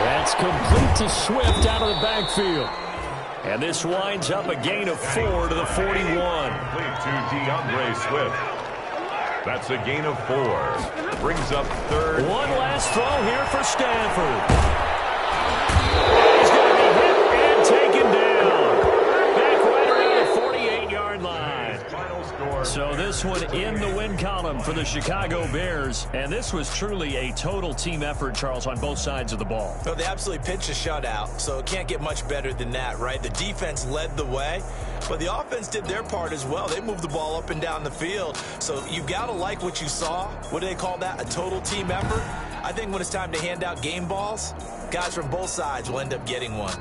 That's complete to Swift out of the backfield. And this winds up a gain of 4 to the 41. Complete to DeAndre Swift. That's a gain of 4. Brings up 3rd. One last throw here for Stafford. He's going to be hit and taken down. Back right around the 48-yard line. Final score. So this one in the win column for the Chicago Bears. And this was truly a total team effort, Charles, on both sides of the ball. Well, they absolutely pitched a shutout, so it can't get much better than that, right? The defense led the way, but the offense did their part as well. They moved the ball up and down the field. So you've got to like what you saw. What do they call that? A total team effort? I think when it's time to hand out game balls, guys from both sides will end up getting one.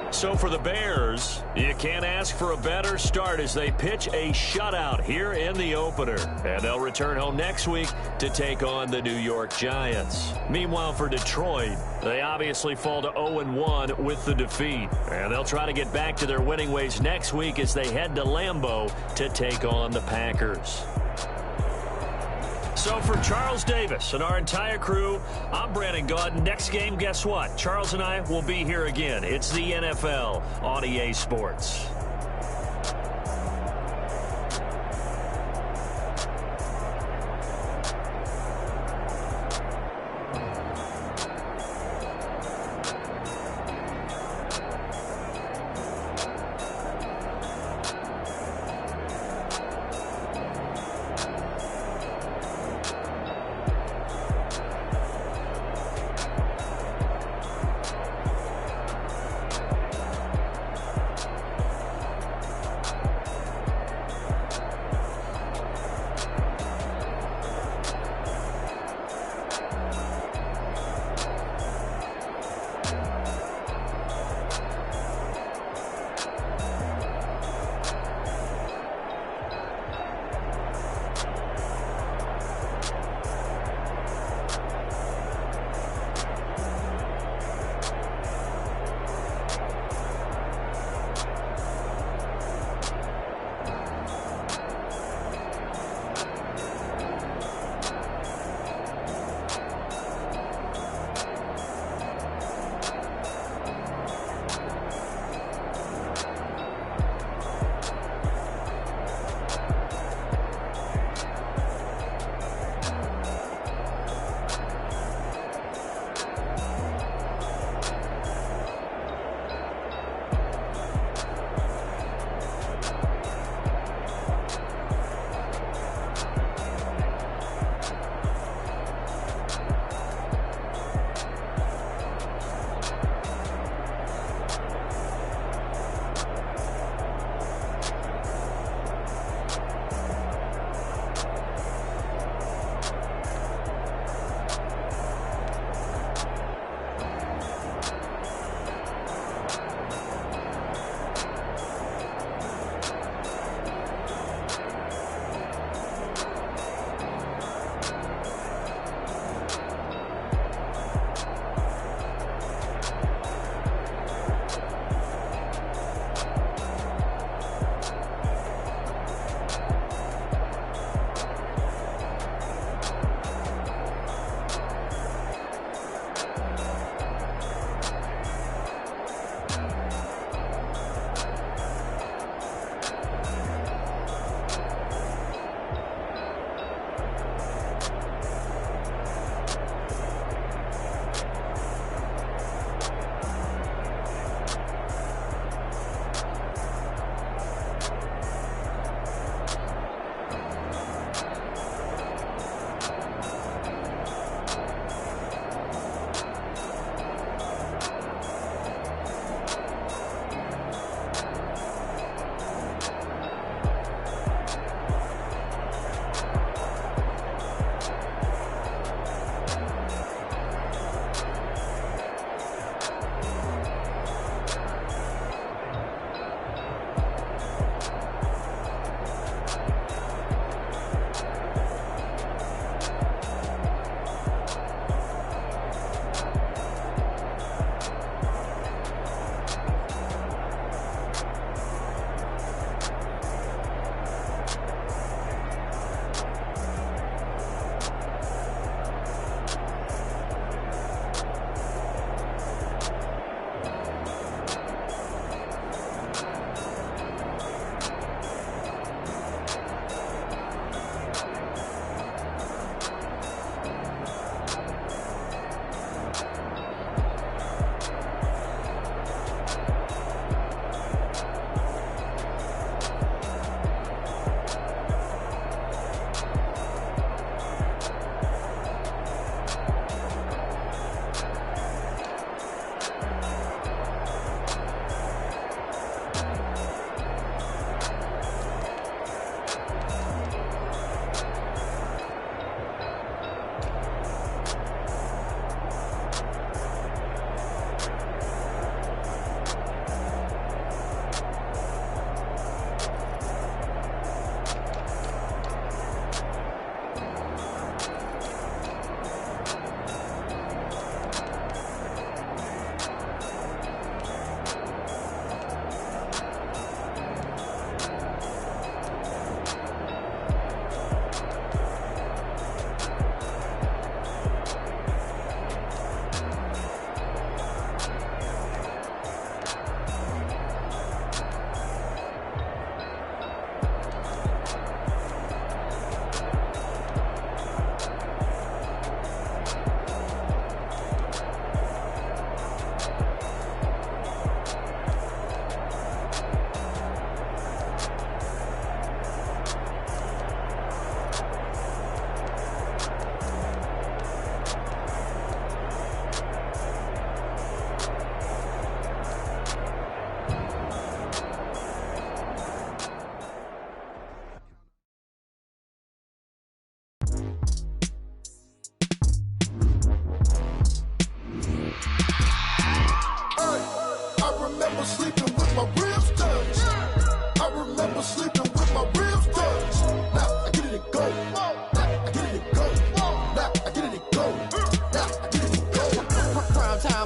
So for the Bears, you can't ask for a better start as they pitch a shutout here in the opener. And they'll return home next week to take on the New York Giants. Meanwhile, for Detroit, they obviously fall to 0-1 with the defeat. And they'll try to get back to their winning ways next week as they head to Lambeau to take on the Packers. So for Charles Davis and our entire crew, I'm Brandon Gaudin. Next game, guess what? Charles and I will be here again. It's the NFL on EA Sports.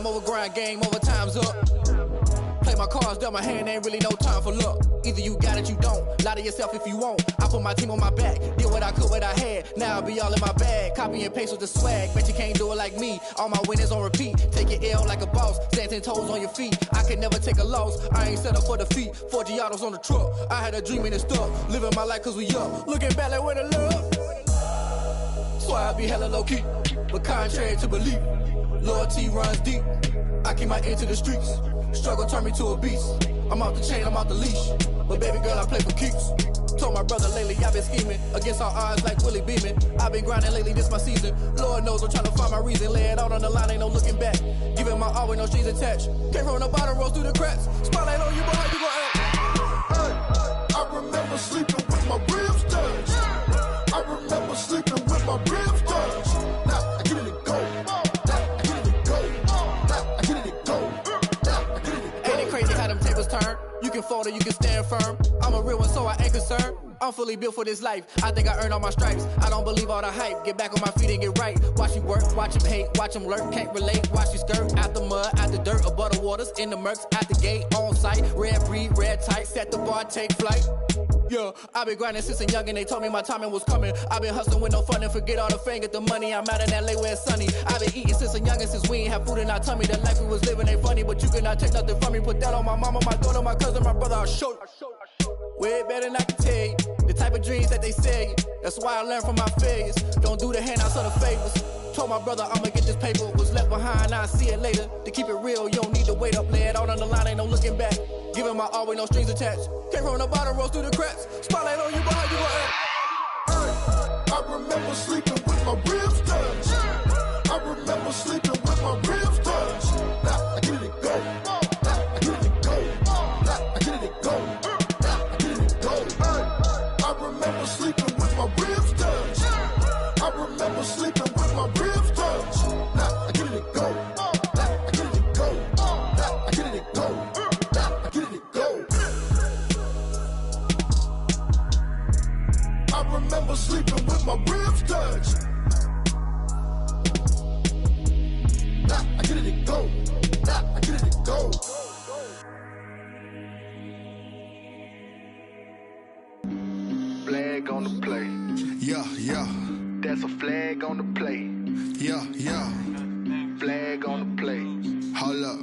Time over grind, game over, time's up. Play my cards, dealt my hand, ain't really no time for luck. Either you got it, you don't. Lie to yourself if you won't. I put my team on my back, did what I could, what I had. Now I'll be all in my bag, copy and paste with the swag. Bet you can't do it like me. All my winners on repeat. Take your L like a boss, stand 10 toes on your feet. I could never take a loss. I ain't set up for defeat. 4 Giottos on the truck. I had a dream and it stuck. Living my life cause we up. Looking back like where the love. So I be hella low key, but contrary to belief, loyalty runs deep. I keep my ear to the streets. Struggle turned me to a beast. I'm off the chain, I'm off the leash. But baby girl, I play for keeps. Told my brother lately, I've been scheming against all odds like Willie Beeman. I've been grinding lately, this my season. Lord knows I'm trying to find my reason. Lay it out on the line, ain't no looking back. Giving my all with no strings attached. Came from the bottom, rose through the cracks. Spotlight on you, but how you gon' act? Hey, I remember sleeping with my ribs touched. I remember sleeping with my ribs touched. Now I get it to go. Now I get it to go. Now I get it to go. Now I get it to go. Ain't it crazy how them tables turn? You can fold or you can stand firm. I'm a real one, so I ain't concerned. I'm fully built for this life. I think I earned all my stripes. I don't believe all the hype. Get back on my feet and get right. Watch you work, watch him hate, watch him lurk. Can't relate, watch you skirt. Out the mud, out the dirt, above the waters, in the murks, out the gate, on site. Red breed, red tight, set the bar, take flight. Yeah, I've been grinding since a youngin', they told me my timing was coming. I've been hustling with no fun and forget all the fame, get the money. I'm out in LA where it's sunny. I've been eating since a youngin', since we ain't have food in our tummy. The life we was living ain't funny, but you cannot take nothing from me. Put that on my mama, my daughter, my cousin, my brother, I'll show you. Way better than I can tell you. The type of dreams that they sell you. That's why I learned from my failures. Don't do the handouts or the favors. Told my brother I'ma get this paper. Was left behind, I'll see it later. To keep it real, you don't need to wait up. Lay it out on the line, ain't no looking back. Giving my all with no strings attached. Came from the bottom, rose through the cracks. Spotlight on you, but how you gon' act? Hey, I remember sleeping with my ribs touched. I remember sleeping with my ribs touched. Now I get it to go. Now I get it to go. Now I get it to go. Now I get it to go. Hey, I remember sleeping with my ribs touched. I remember sleeping with my ribs touched. Now I get it to go. Now I get it to go. Now I get it to go. Now I get it to go. I remember sleeping with my ribs touched. Now I get it to go. Now I get it to go. Flag on the play. Yeah, yeah, That's a flag on the play. yeah, yeah. Flag on the play. Hold up.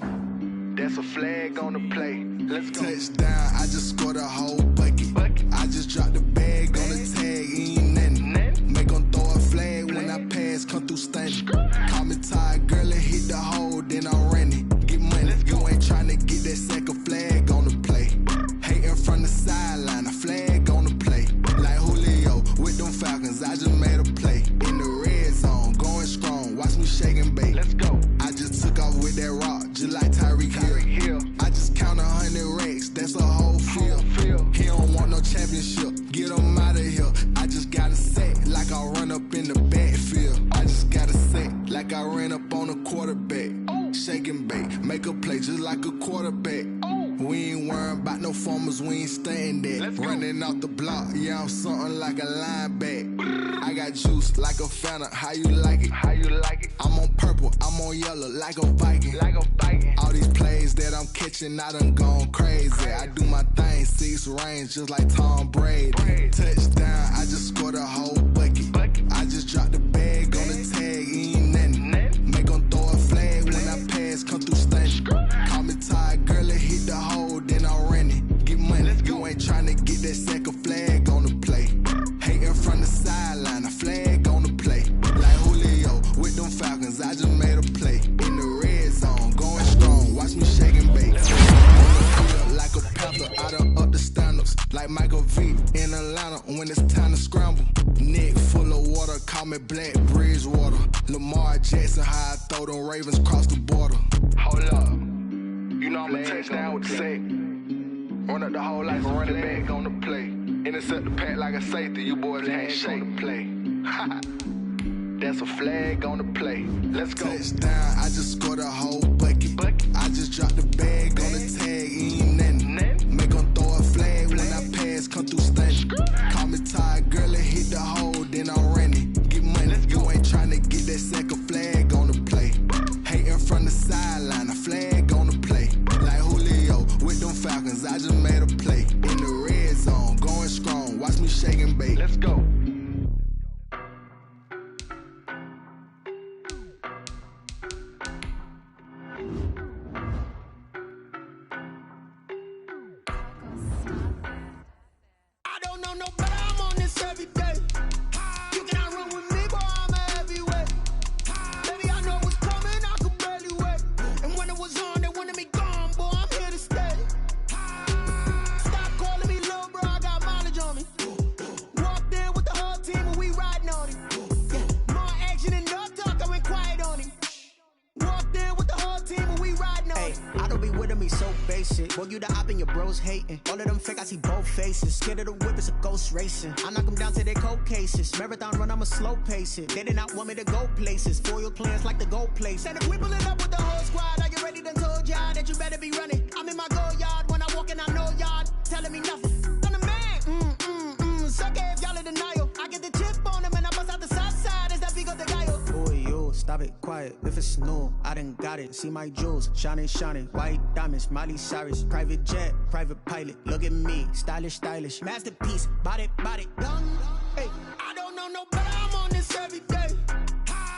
That's a flag on the play. Let's go. Touchdown, I just scored a whole bucket. I just dropped the bag on the tag, ain't nothing. Make 'em throw a flag when I pass, come through stunning. Call me tired, girl, and hit the hole, then I'm running. Get money, you ain't tryna get that second flag on the play. Hating from the sideline, a flag on the play. Like Julio with them Falcons, I just made a play. In the red zone, going strong, watch me shake and bake. Let's go. I just took off with that rock, just like Tyreek Hill. I just count 100 racks, that's a whole field. He don't want no championship, get him out of here. I just got a set, like I run up in the backfield. I just got a set, like I ran up on a quarterback. Shake and bake, make a play just like a quarterback. We ain't worrying about no formers, we ain't staying there. Running off the block, yeah, I'm something like a linebacker. I got juice like a Fanta, how you like it? How you like it? I'm on purple, I'm on yellow, like a Viking. Like a Viking. All these plays that I'm catching, I done gone crazy. I do my thing, 6 range, just like Tom Brady. Touchdown, I just scored a whole bucket. I just dropped the bag on the tag, ain't nothing. Make 'em throw a flag when I pass, come through stunning. Call me tired, girl, and hit the hole, then I'm running. Get money, you ain't tryna get that second flag on the play. Hating from the sideline, a flag on the play. Like Julio with them Falcons, I just made a play. In the red zone, going strong, watch me shake and bake. Like a panther, I done up the standards. Like Michael V in Atlanta when it's time to scramble. Neck full of water, call me Black Bridgewater. Lamar Jackson, how I throw them Ravens cross the border. Hold up. You know I'm a touchdown with the sack. Run up the whole like a running back on the play. Intercept the pack like a safety. You boys can't shake the play. That's a flag on the play. Let's go. Touchdown, I just scored a whole bucket. I just dropped the bag on the tag, ain't nothing. Make 'em throw a flag when I pass, come through stunning. Call me tired, girl, and hit the hole, then I'm running. Get money, you ain't tryna get that second flag on the play. Hating from the sideline. with me so basic. Boy, you the op and your bros hating. All of them fake, I see both faces. Scared of the whip, it's a ghost racing. I knock them down to their cold cases. Marathon run, I'ma slow pace it. They did not want me to go places. Foil plans like the gold place. And if we pulling up with the whole squad, I get ready to told y'all that you better be running. I'm in my go yard. When I walk in, I know y'all telling me nothing. I'm the man. Suck it if y'all in denial. I get the chip on them and I bust out the south side. Is that big of the guy? Boy, yo, stop it, quiet. If it's new, I done got it. See my jewels, shining, white diamonds, Miley Cyrus, private jet, private pilot. Look at me, stylish, masterpiece, body, young. Hey, I don't know no better. I'm on this every day.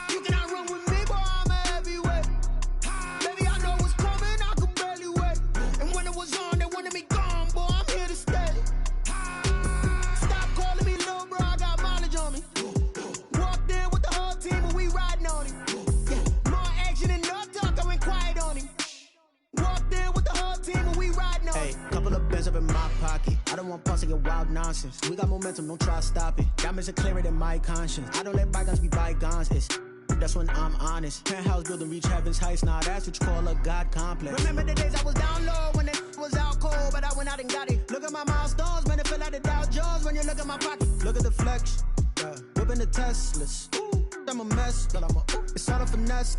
You cannot run with me, boy. I'm a heavyweight. Baby, I know what's coming. I could barely wait. And when it was on, they wanted me gone, boy. I'm here to stay. Stop calling me little bro. I got mileage on me. Walked in with the whole team and we riding on him. More action and no talk. I went quiet on him. Walked in with the whole team and we riding on him. Hey, couple of bands up in my pocket. I don't want parts of your wild nonsense. We got momentum, don't try to stop it. Diamonds are clearer than my conscience. I don't let bygones be bygones. That's when I'm honest. Penthouse building, reach heaven's heights. Nah, that's what you call a God complex. Remember the days I was down low when it was out cold, but I went out and got it. Look at my milestones, man, it feel like the Dow Jones when you look at my pocket. Look at the flex, yeah. Whipping the Teslas. I'm a mess, but it's all a finesse.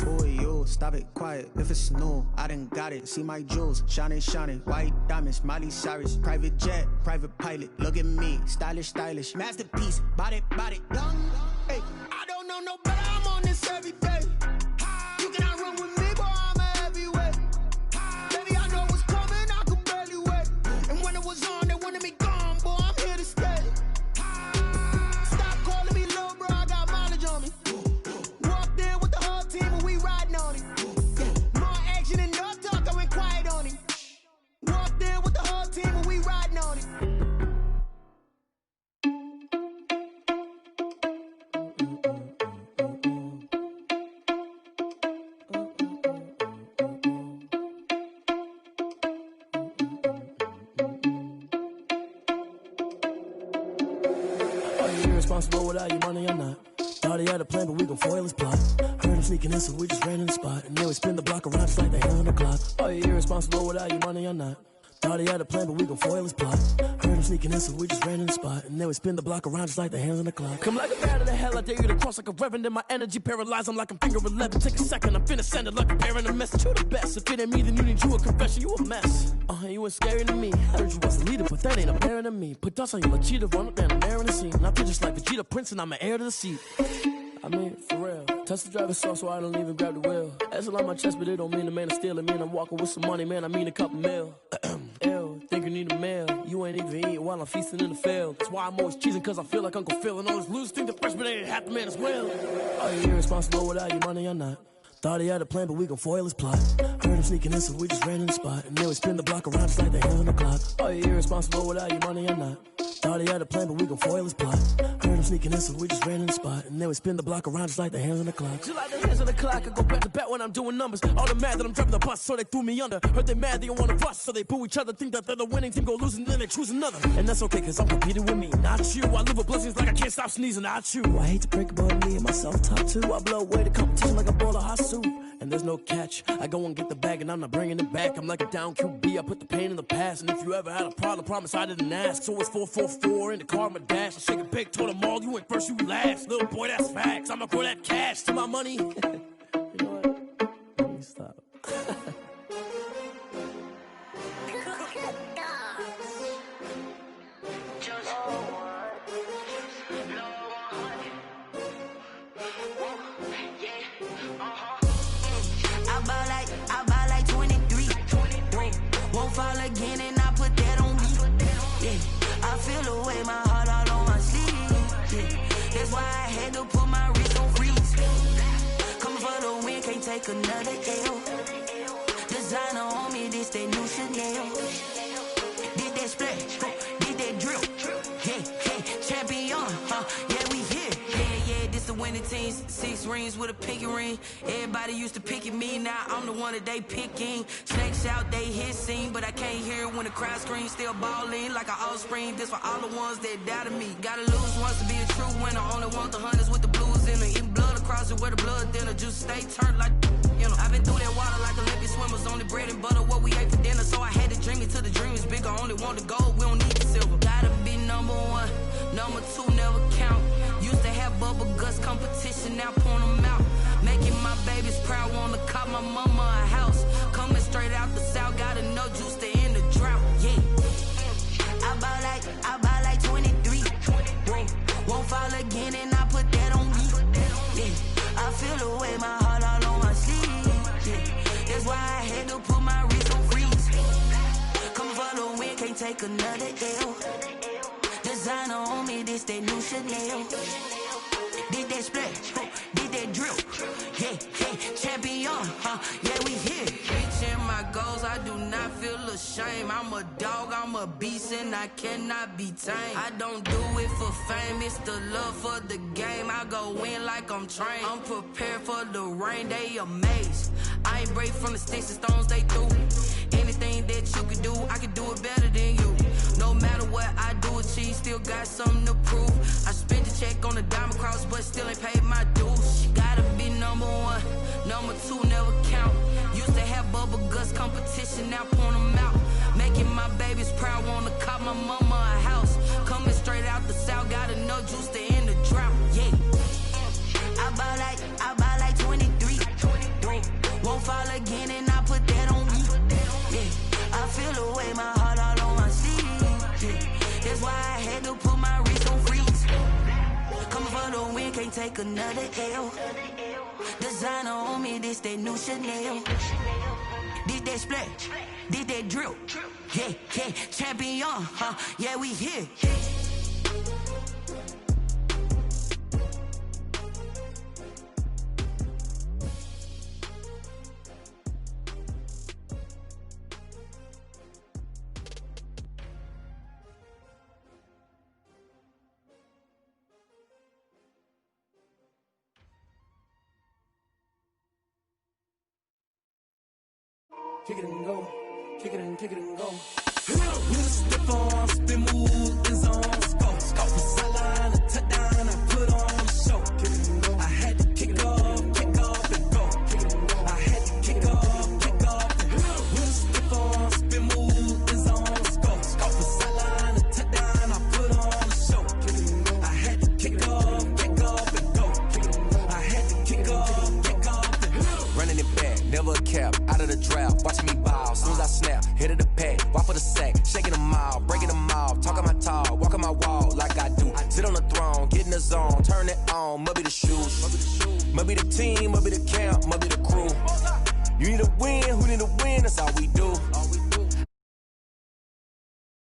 Boy, yo, stop it, quiet. If it's new, I done got it. See my jewels, shining, white diamonds, Miley Cyrus, private jet, private pilot. Look at me, stylish, masterpiece, body, young. Hey, I don't know no better. I'm on this every day. You cannot run with me, boy. I'm a heavyweight. Baby, I know what's coming. I could barely wait. And when it was on, they wanted me gone, boy. I'm here to stay. Stop calling me little bro. I got mileage on me. Walked in with the whole team and we riding on him. More action and no talk. I went quiet on him. Walked in with the whole team and we riding on him. Responsible without your money or not. Thought he had a plan, but we gon' foil his plot. Heard him sneaking in, so we just ran in the spot. And then we spin the block around just like the hand on the clock. Are you irresponsible without your money or not? Thought he had a plan, but we gon' foil his plot. Heard him sneaking in, so we just ran in the spot. And then we spin the block around just like the hands on the clock. Come like a bat of the hell, I dare you to cross like a reverend. In my energy paralyzed, I'm like I'm finger 11. Take a second, I'm finna send it like a bearing a message. You the best, if it ain't me, then you need you a confession. You a mess, you ain't scary to me. Heard you was a leader, but that ain't apparent to me. Put dust on you, like cheetah, run up down the air in the scene. I feel just like Vegeta Prince, and I'm an heir to the seat. I mean, for real. Touch the driver's sauce, so I don't even grab the wheel. That's on my chest, but it don't mean the man is stealing. Man, I'm walking with some money, man, I mean a couple mil. Ew, think you need a meal. You ain't even eating while I'm feasting in the field. That's why I'm always cheesing, cause I feel like Uncle Phil. And all those losers think the freshman ain't half the man as well. Are you irresponsible without your money or not? Thought he had a plan, but we gon' foil his plot. Heard him sneaking in, so we just ran in the spot. And then we spin the block around just like the hands on the clock. Are you irresponsible without your money or not? Thought he had a plan, but we gon' foil his plot. Heard him sneaking in, so we just ran in the spot. And then we spin the block around just like the hands on the clock. Just like the hands on the clock, I go back to back when I'm doing numbers. All the mad that I'm driving the bus, so they threw me under. Heard they mad, they don't wanna bust, so they boo each other. Think that they're the winning team, go losing, then they choose another. And that's okay, cause I'm competing with me, not you. I live with blessings like I can't stop sneezing, not you. I hate to break it, but me and myself top two. I blow away the competition like a bowl of hot soup. And there's no catch, I go and get the bag and I'm not bringing it back. I'm like a down QB, I put the pain in the past. And if you ever had a problem, promise I didn't ask. So it's 444 in the car, my dash. I shake a big, told them all, you ain't first, you last. Little boy, that's facts, I'ma throw that cash to my money. You know what, let me stop. Fall again and I put that on me. Yeah, I feel the way, my heart all on my sleeve. Yeah, that's why I had to put my wrist on freeze. Coming for the win, can't take another L. Designer on me, this that new Chanel. Did that splash, did that drill. Yeah, champion, yeah, we here. Yeah, this the winning team. 6 rings with a pinky ring. Everybody used to pick at me, now I'm the one that they picking. Snakes out, they hit scene, but I can't hear it when the crowd screams. Still balling like an offspring. This for all the ones that doubted me. Gotta lose once to be a true winner. Only want the hunters with the blues in it. Eating blood across it where the blood thinner. Juice stay turned like, you know. I've been through that water like Olympic swimmers. Only bread and want the gold, we don't need the silver. Gotta be number one, number two never count. Used to have bubble guts competition, now point them out. Making my babies proud, wanna cop my mama a house. Coming straight out the south, got enough juice to end the drought. Yeah, I buy like 23. Won't fall again, and I put that on me. Yeah, I feel the way, my heart all on my sleeve. Yeah, that's why I had to put my wrist on freeze. Come for the win, can't take another L. Designer on me, this that new Chanel. Did that splash, did that drill. Yeah, champion, yeah, we here. Reaching my goals, I do not feel ashamed. I'm a dog, I'm a beast, and I cannot be tamed. I don't do it for fame, it's the love for the game. I go in like I'm trained. I'm prepared for the rain, they amazed. I ain't break from the sticks and stones they threw. Anything that you can do, I can do it better than you. No matter what I do, achieve, still got something to prove. I spent the check on the diamond cross, but still ain't paid my dues. Gotta be number one, number two never count. Used to have bubble guts competition, now point them out. Making my babies proud, wanna cop my mama a house. Coming straight out the south, got enough juice to end the drought. Yeah, I buy like 23. Won't fall again, and I put that on me. Yeah, I feel the way, my heart all on my sleeve. Yeah, that's why I had to put my wrist on freeze. Coming for the win, can't take another L. Designer on me, this that new Chanel. Did that splash, did that drill. Yeah, champion, yeah, we here. Kick it and go, kick it and go. With a stiff arm, spin move, in zone, go. Off the sideline, a touchdown, I put on a show. I had to kick off and go. I had to kick off and go. With a stiff arm, spin move, in zone, go. Off the sideline, a touchdown, I put on a show. I had to kick off and go. I had to kick off and go. Running it back, never a cap, out of the draft, watching me ball. Soon as I snap, hit of the pack, walk for the sack, shaking them out, breaking them off, talking my talk, walking my wall like I do. Sit on the throne, get in the zone, turn it on, must be the shoes, must be the team, must be the camp, must be the crew. You need a win,